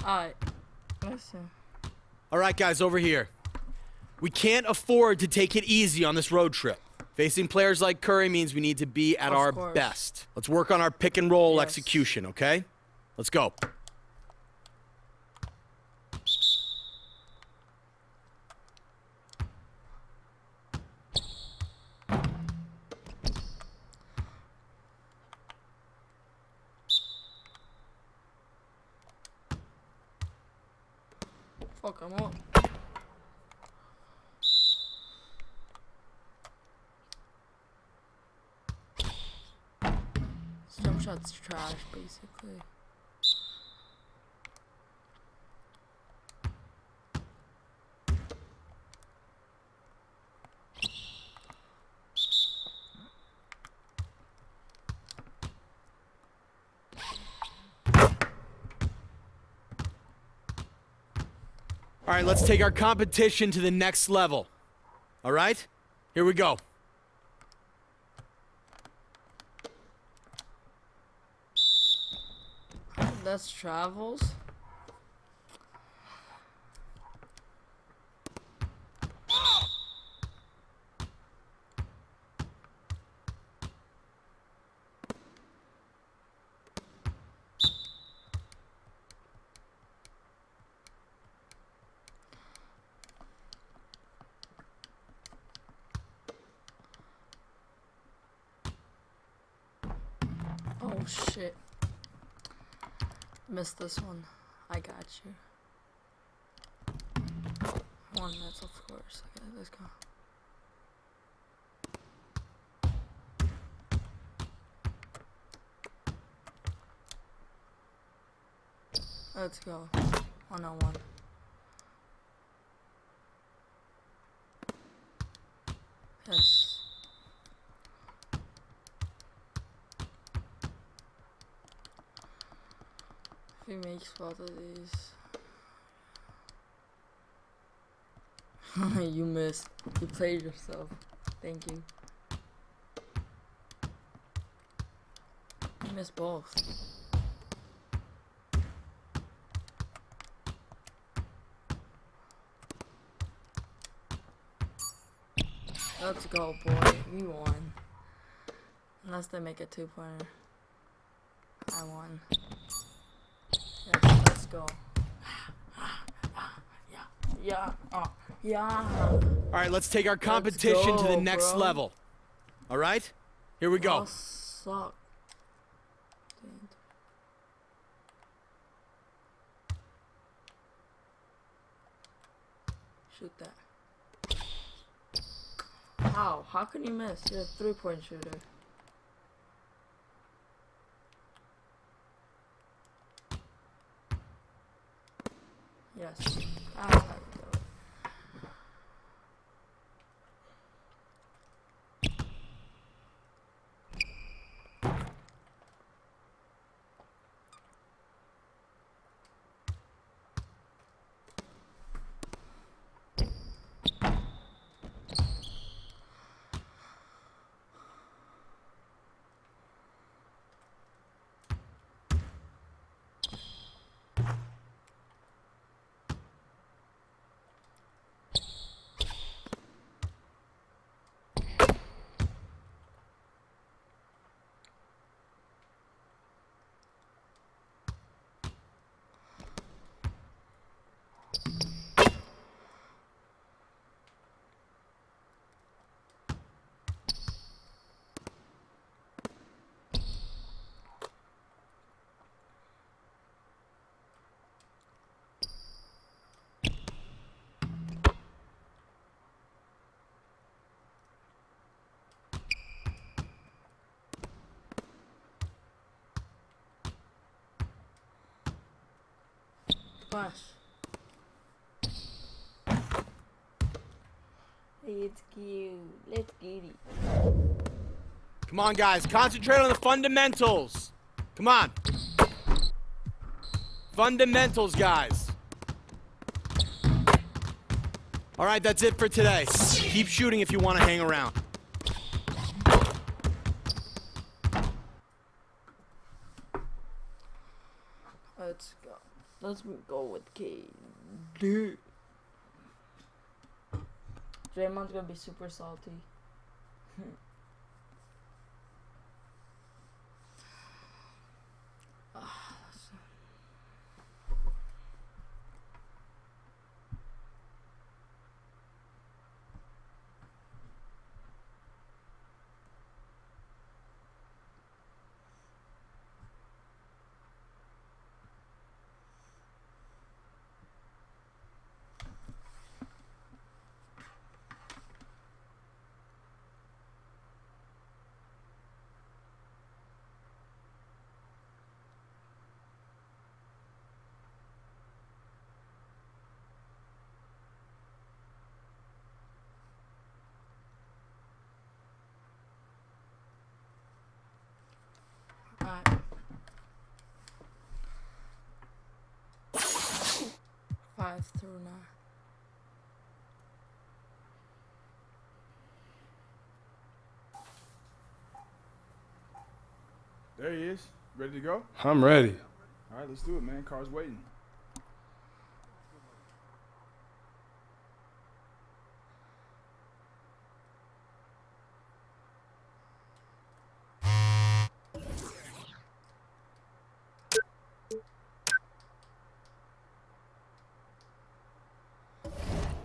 Alright, listen. All right, guys, over here. We can't afford to take it easy on this road trip. Facing players like Curry means we need to be at our best. Let's work on our pick and roll execution, okay? Let's go. Fuck him up. Jump shot's trash, basically. All right, let's take our competition to the next level. All right? Here we go. That's travels. Oh shit. Missed this one. I got you. 1 minute, of course. Okay, let's go. Let's go. 1-on-1. Yes. If he makes both of these. You missed. You played yourself. Thank you. You missed both. Let's go, boy. We won. Unless they make a 2-pointer. I won. Yeah, let's go. Yeah. Yeah. All right, let's take our competition to the next level. All right? Here we go. Suck. Dude. Shoot that. How? How can you miss? You're a 3-point shooter. Yes. That's how you do it. Pass. It's cute. Let's get it. Come on, guys. Concentrate on the fundamentals. Come on. Fundamentals, guys. All right, that's it for today. Keep shooting if you want to hang around. Let's go. Let's go with KD. Draymond's gonna be super salty. through now. There he is. Ready to go? I'm ready. All right, let's do it, man. Car's waiting.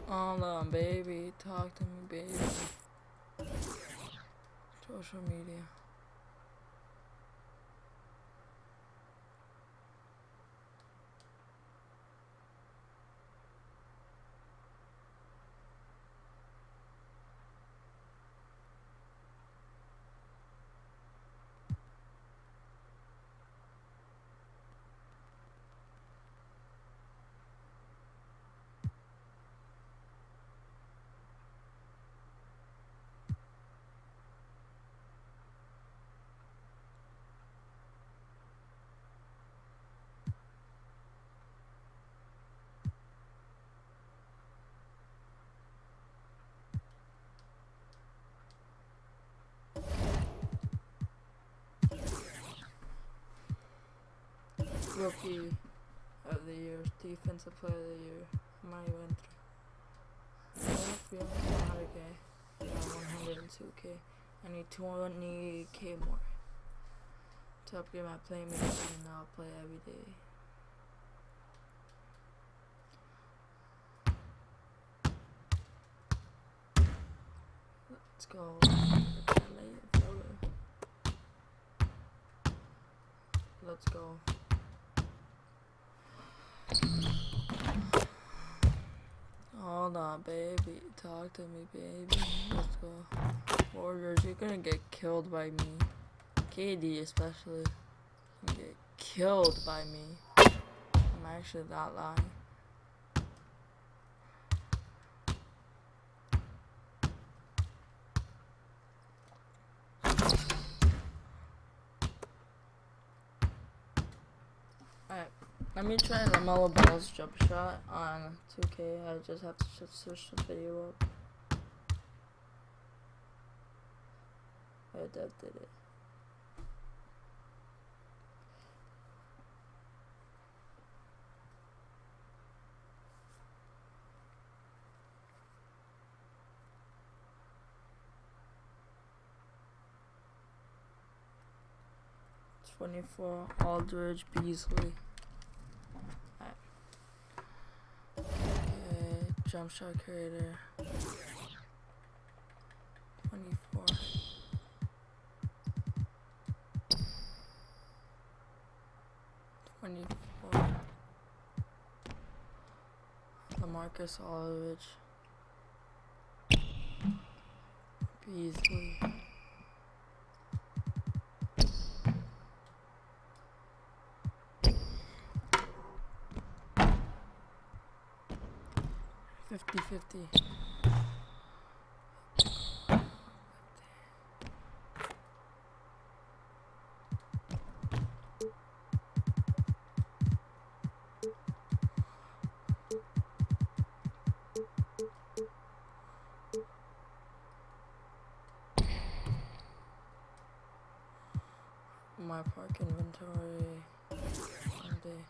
Hold on, baby. Talk to me, baby. Social media. Rookie of the year, defensive player of the year. How many went through? 100K. Yeah, 102K. I need 20K more to upgrade my playmaking, and I'll play every day. Let's go. Let's go. Hold on, baby. Talk to me, baby. Let's go. Warriors, you're gonna get killed by me. KD especially. You're gonna get killed by me. I'm actually not lying. Alright, let me try LaMelo Ball's jump shot on 2K. I just have to switch the video up. I did it. '24 Aldridge Beasley. Right. Okay, jump shot creator. 24. LaMarcus Aldridge. Beasley. $50. My park inventory. Monday.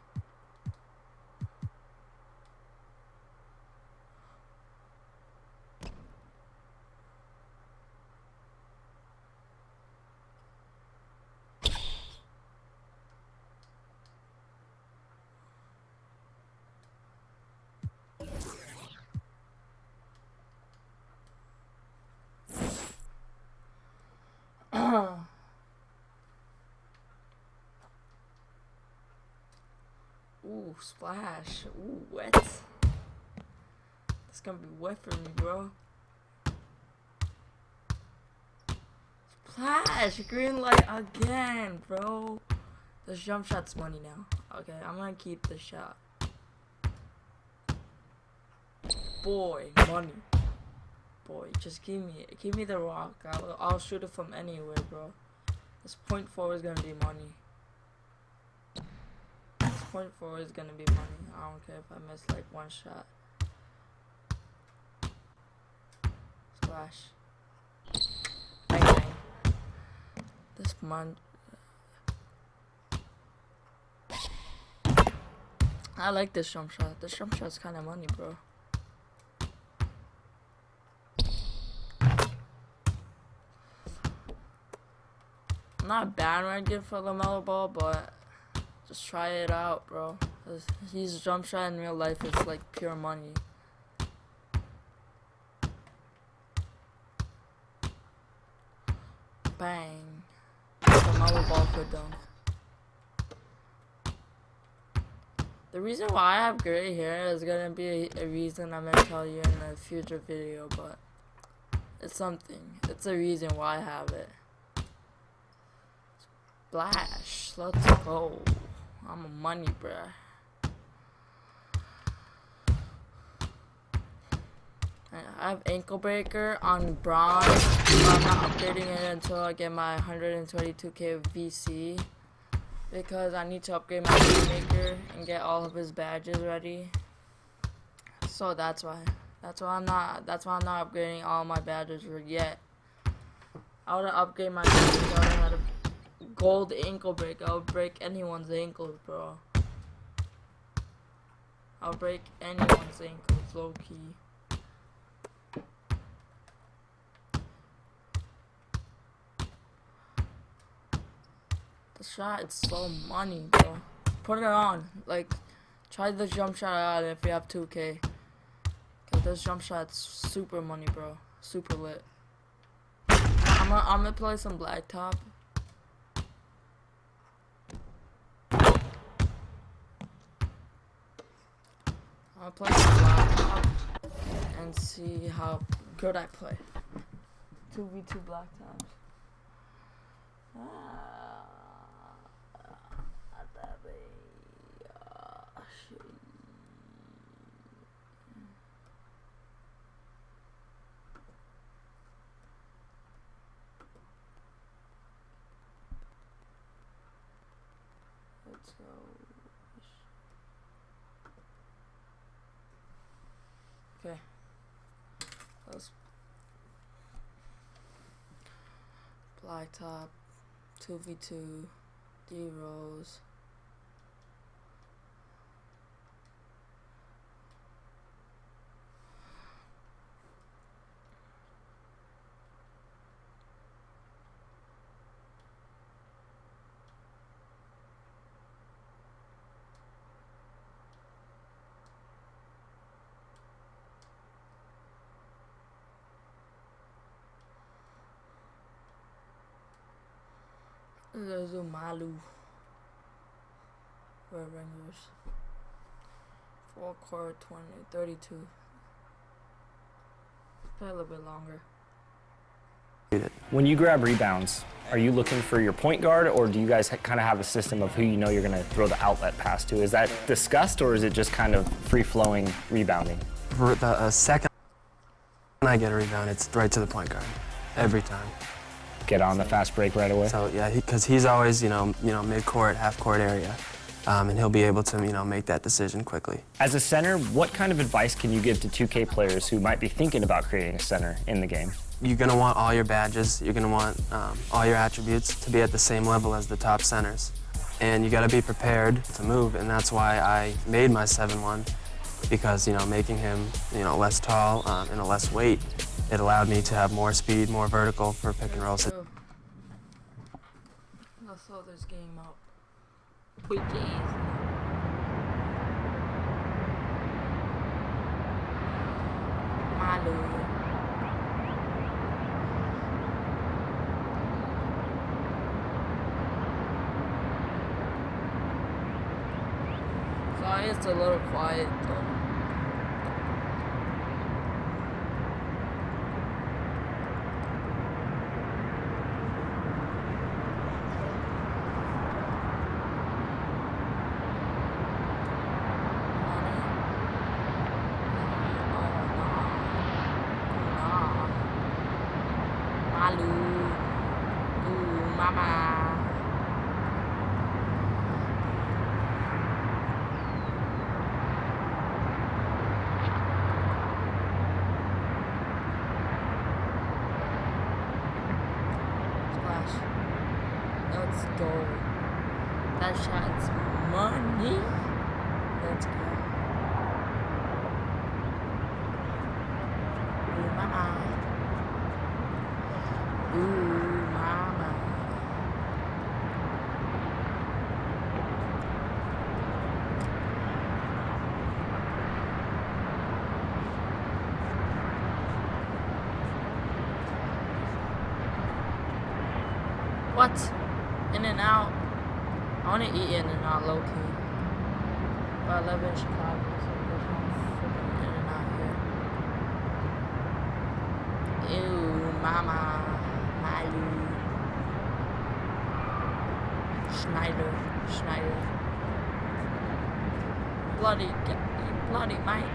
Ooh, splash. Ooh, wet. It's gonna be wet for me, bro. Splash! Green light again, bro. This jump shot's money now. Okay, I'm gonna keep the shot. Boy, money. Boy, just give me the rock. I'll shoot it from anywhere, bro. This .4 is gonna be money. This .4 is gonna be money. I don't care if I miss like one shot. Splash. Bang bang. This month. I like this jump shot. This jump shot's kind of money, bro. I'm not bandwagon for LaMelo Ball, but just try it out, bro. His jump shot in real life is like pure money. Bang. LaMelo Ball could dunk. The reason why I have gray hair is gonna be a reason I'm gonna tell you in a future video, but it's something. It's a reason why I have it. Splash. Let's go. I'm a money bruh. I have ankle breaker on bronze. I'm not upgrading it until I get my 122k VC. Because I need to upgrade my Mycareer and get all of his badges ready. So that's why. That's why I'm not upgrading all my badges yet. I would upgrade my badges. I would have had a gold ankle break. I would break anyone's ankles, bro. I'll break anyone's ankles, low key. The shot, it's so money, bro. Put it on. Like, try the jump shot out if you have 2K. Cause this jump shot's super money, bro. Super lit. I'm gonna play some blacktop. I'm gonna play some blacktop and see how good I play. 2v2 blacktops. Let's go. Okay. Let's blacktop 2v2 D-rolls. There's a Malu. Red Rangers. 4 court 20, 32. Play a little bit longer. When you grab rebounds, are you looking for your point guard, or do you guys kind of have a system of who you know you're going to throw the outlet pass to? Is that discussed, or is it just kind of free-flowing rebounding? For the second I get a rebound, it's right to the point guard every time. Get on the fast break right away. So yeah, because he's always mid-court, half-court area, and he'll be able to make that decision quickly. As a center, what kind of advice can you give to 2K players who might be thinking about creating a center in the game? You're gonna want all your badges. You're gonna want all your attributes to be at the same level as the top centers, and you got to be prepared to move. And that's why I made my 7-1, because making him less tall and a less weight. It allowed me to have more speed, more vertical for pick and roll. Let's throw this game out. Quick game. Malu. Sorry, it's a little quiet though. go. That shot's money. Let's go. Ooh, mama. Ooh, mama. What? In and out. I want to eat in and out low key. But I live in Chicago, so there's no freaking in and out here. Ew, mama. Malu. Schneider. Bloody mate.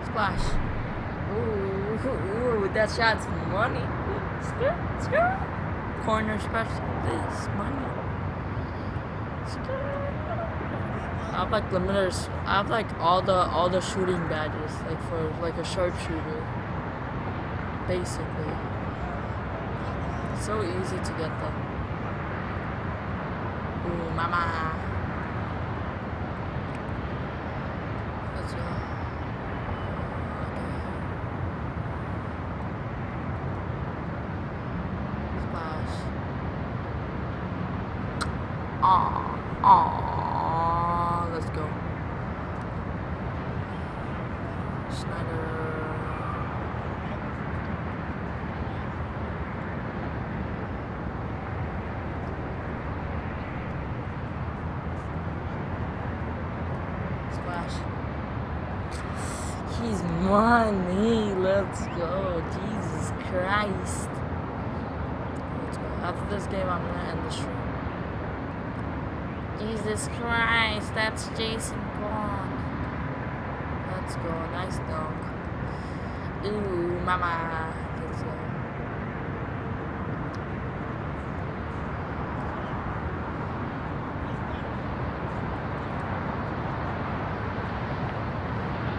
Splash. Ooh, that shot's money. Skirt. Corner special. This money. Skirt. I have like limiters. I have like all the shooting badges, like for like a sharpshooter. Basically. So easy to get them. Ooh, mama. Let's go. Aww, let's go. Schneider. Splash. He's money. Let's go. Jesus Christ. Let's go. After this game, I'm gonna end the stream. Jesus Christ, that's Jason Bond. Let's go, nice dunk. Ooh, mama. Let's go.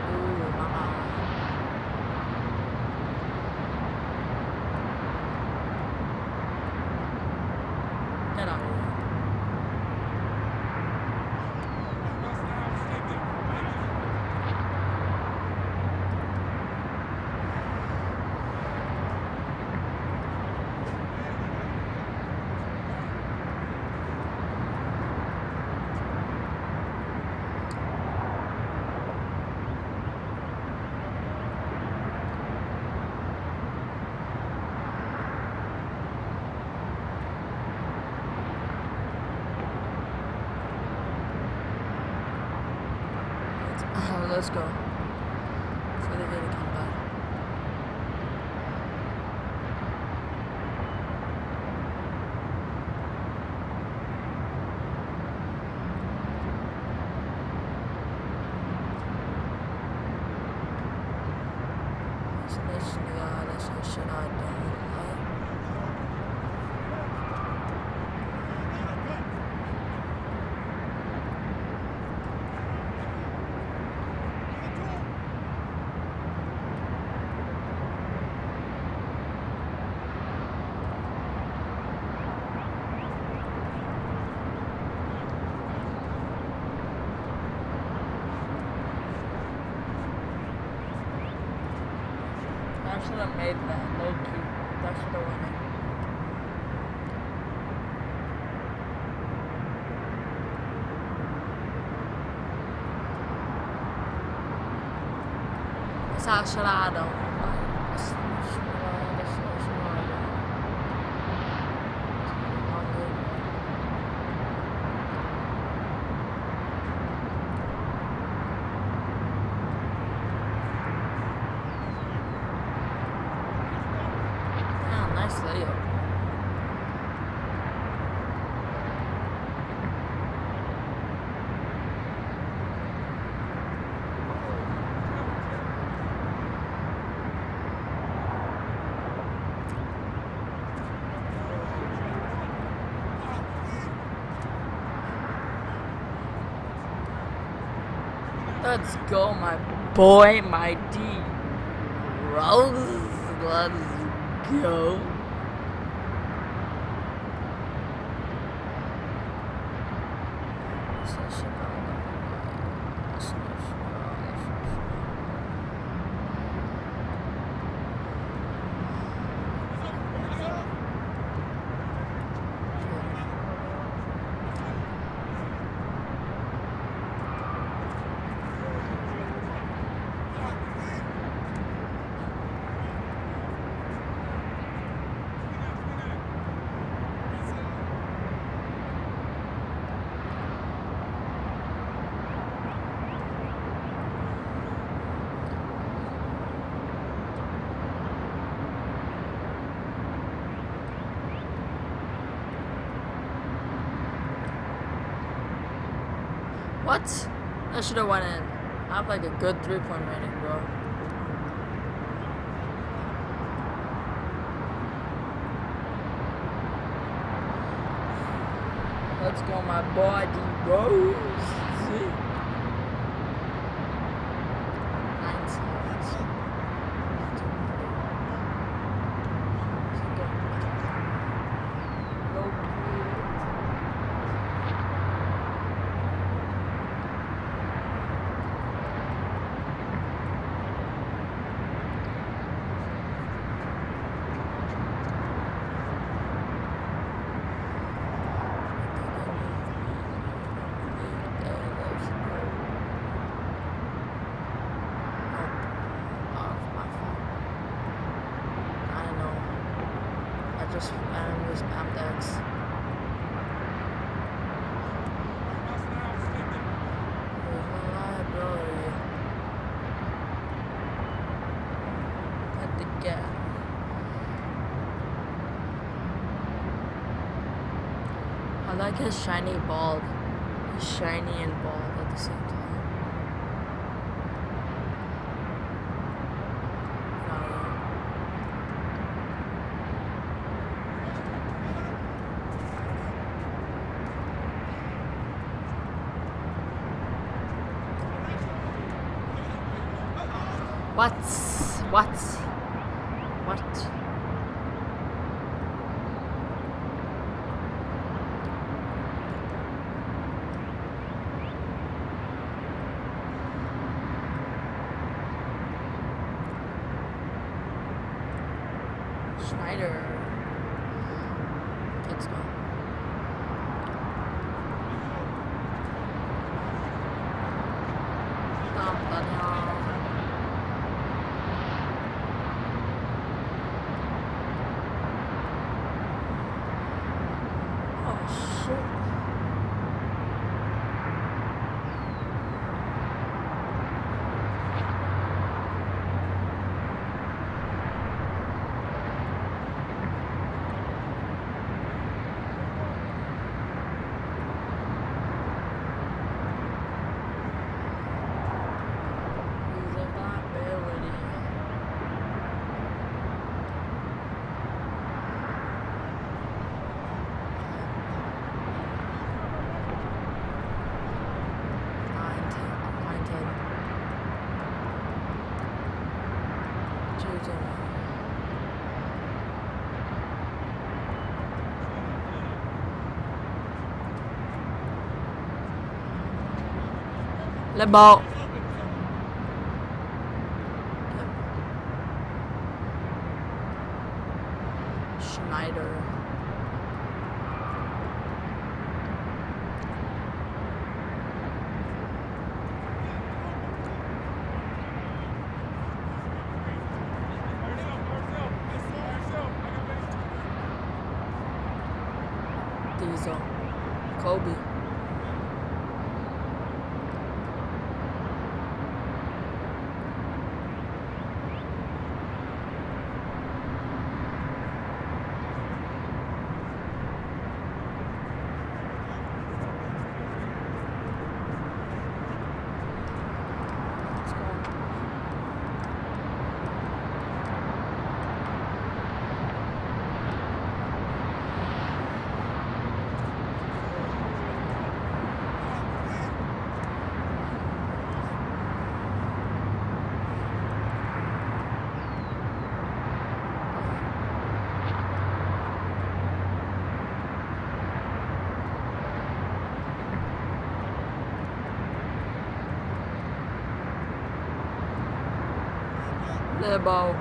Ooh, mama. Get out of here. Let's go. Before they get to come back. That's some shit I don't like. I should have made that low key. That should have won it. Exagerado. Damn, nice layup. Let's go, my boy, my D. Rose. Let's go. What? I should have went in. I have like a good 3-point rating, bro. Let's go, my boy, D Rose. Just randomly spammed X. Reliability. At the gap. I like his shiny bald. He's shiny and bald at the same time. What? Schneider. Let's go. Lebo. Schneider. Diesel. Kobe. Lebo.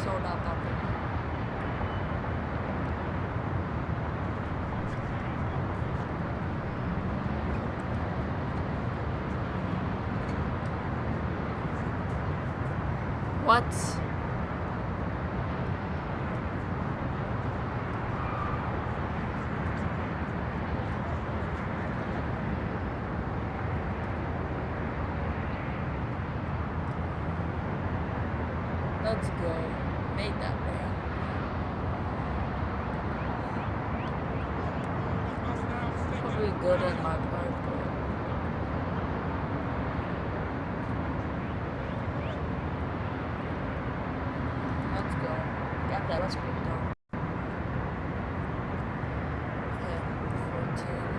Sold out that thing. What? Let's go. Made that man. Probably good at my part, but let's go. Got that. Let's put down. Okay, 14.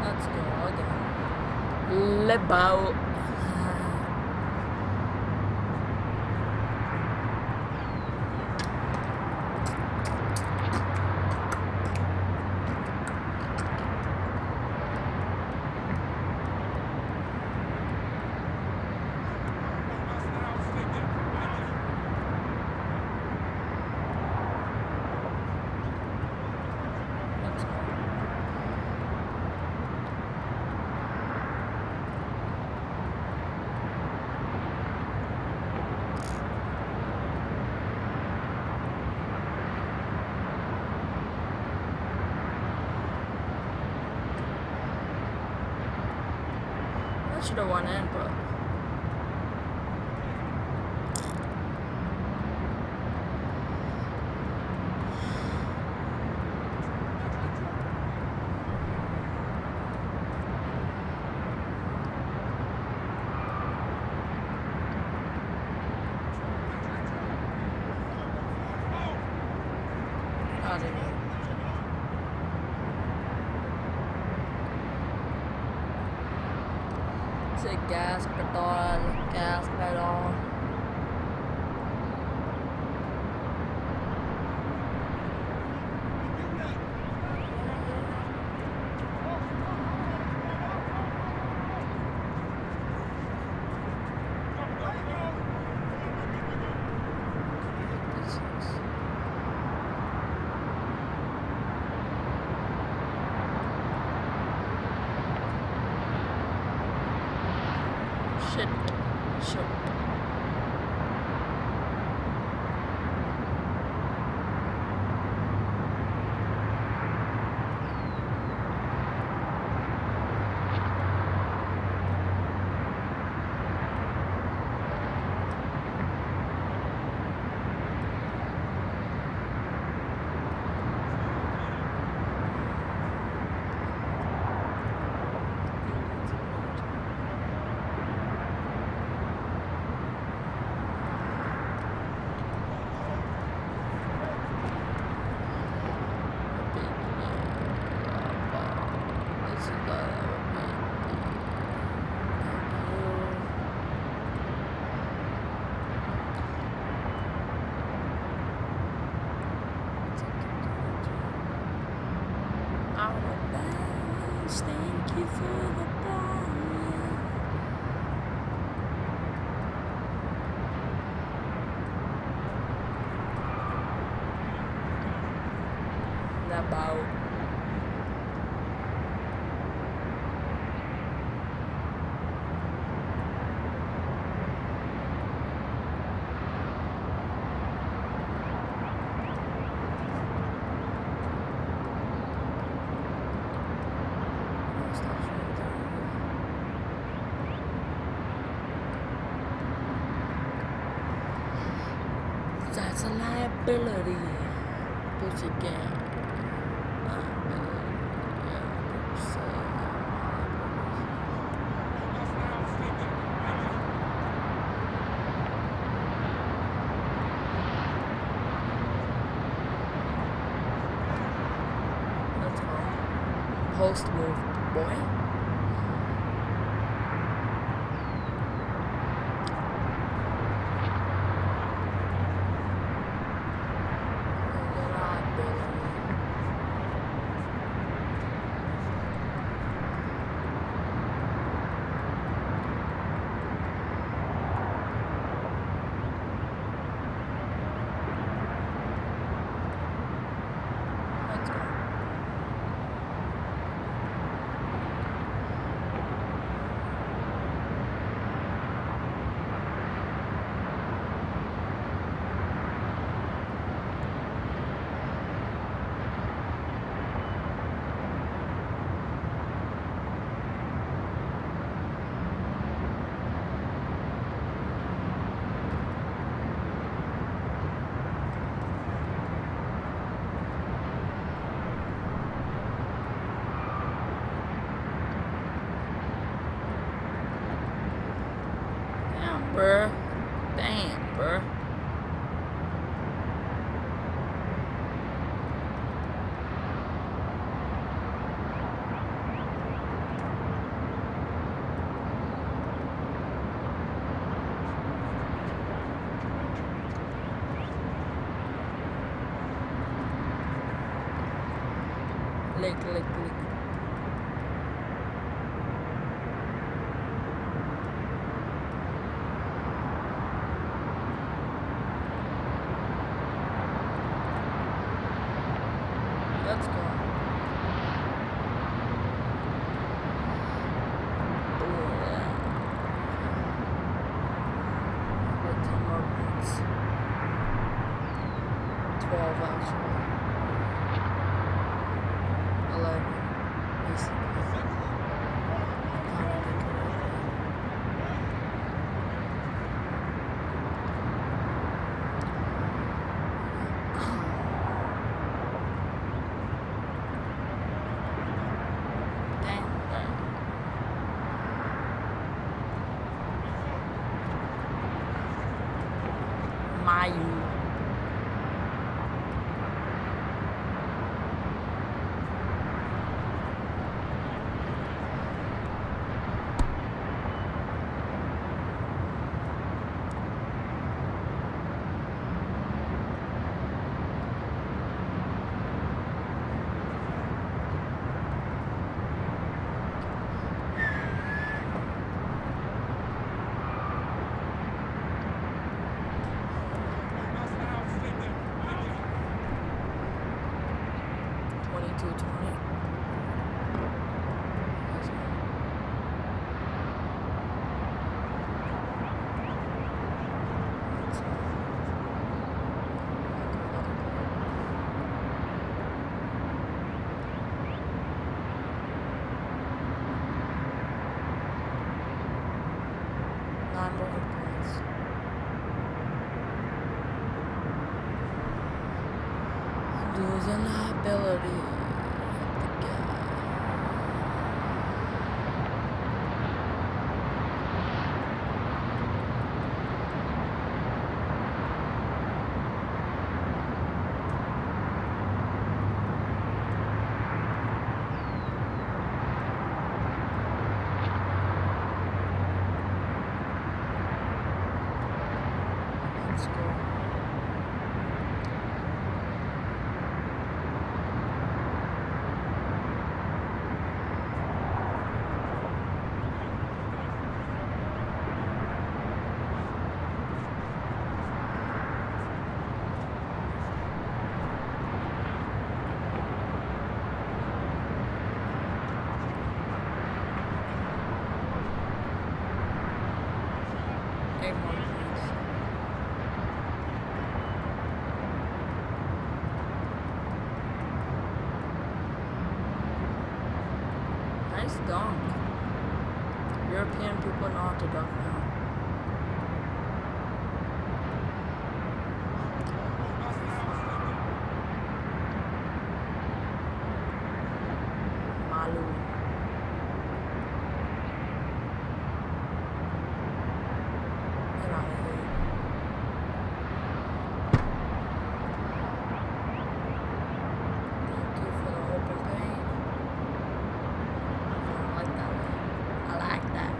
Let's go again. Lebo. I should have won in, but I didn't. Say gas pedal. Shit. for the ball. That bout. That's a liability. Push again. Let's go. Post move, boy. Bruh. Damn, bruh. Lick. Let's go. Oh, yeah. With 10 more points. 12 actually. 11. Basically. There's a liability. Let's go. Nice dunk. European people know how to dunk now. Malu. Get out of here. Thank you for the open paint. I like that one. I like that.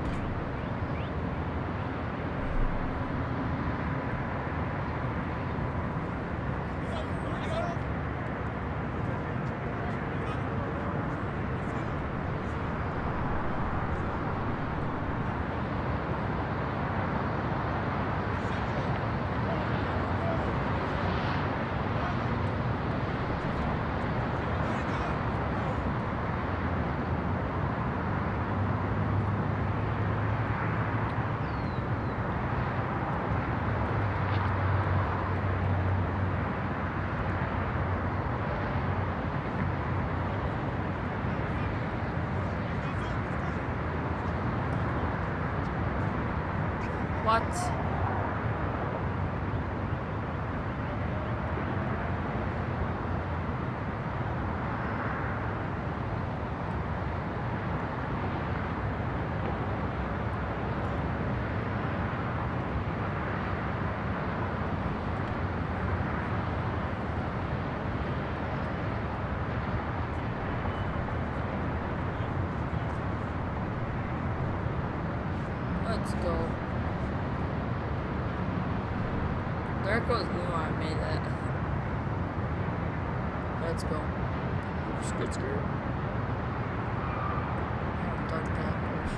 What? Let's go. Darko's knew I made that. Let's go. Skirt, skirt. Dunk that push.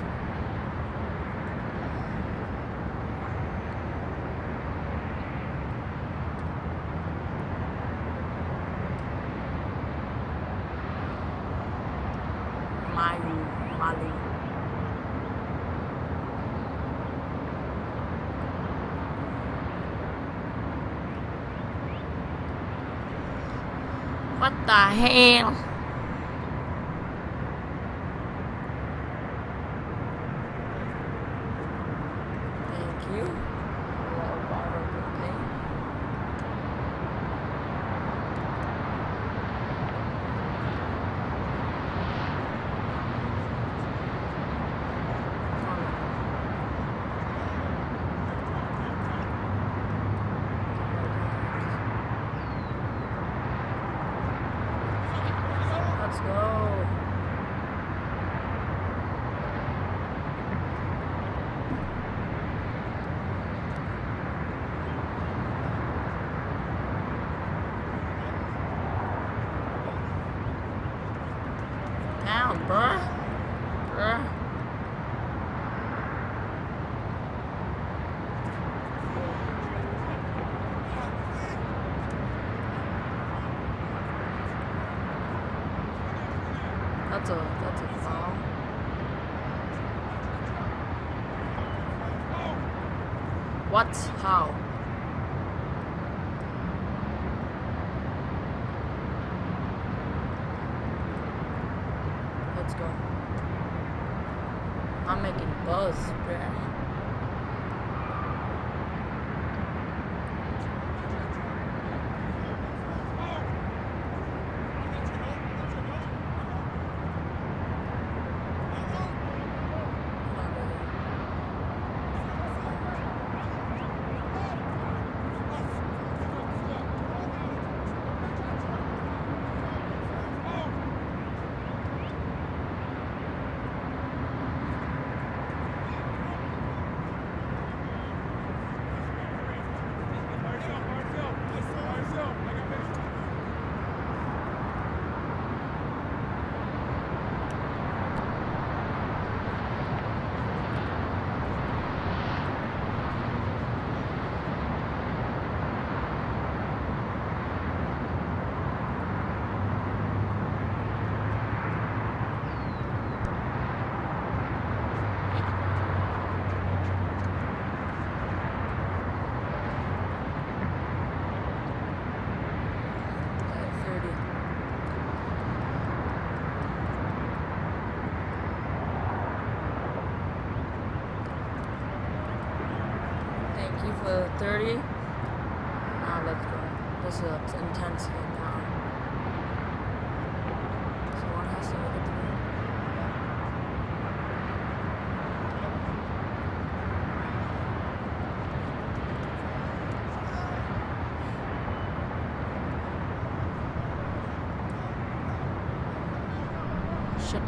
Malu. What the hell? Thank you. Little bottle of paint. Let's go. Down, bruh. That's a foul. What? How? Let's go. I'm making buzz, bruh. for 30. Now let's go. This is an intense game now. So one has to make it through. Shit.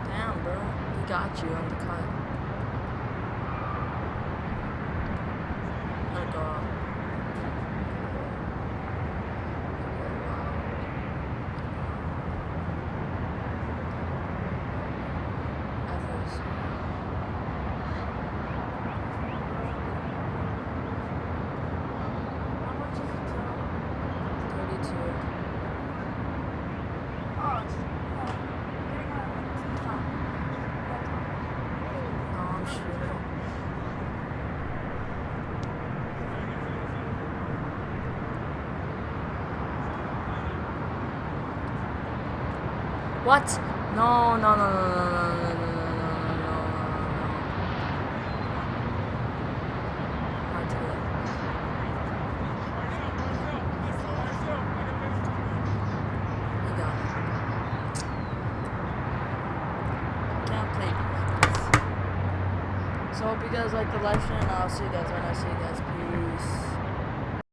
Damn, bro. He got you on the cut. Let go. What? No, no, no, no, no, no, no, no, no, no, no. Hard to get. You got it. Can't play defense. So hope you guys like the live stream, and I'll see you guys when I see you guys. Peace.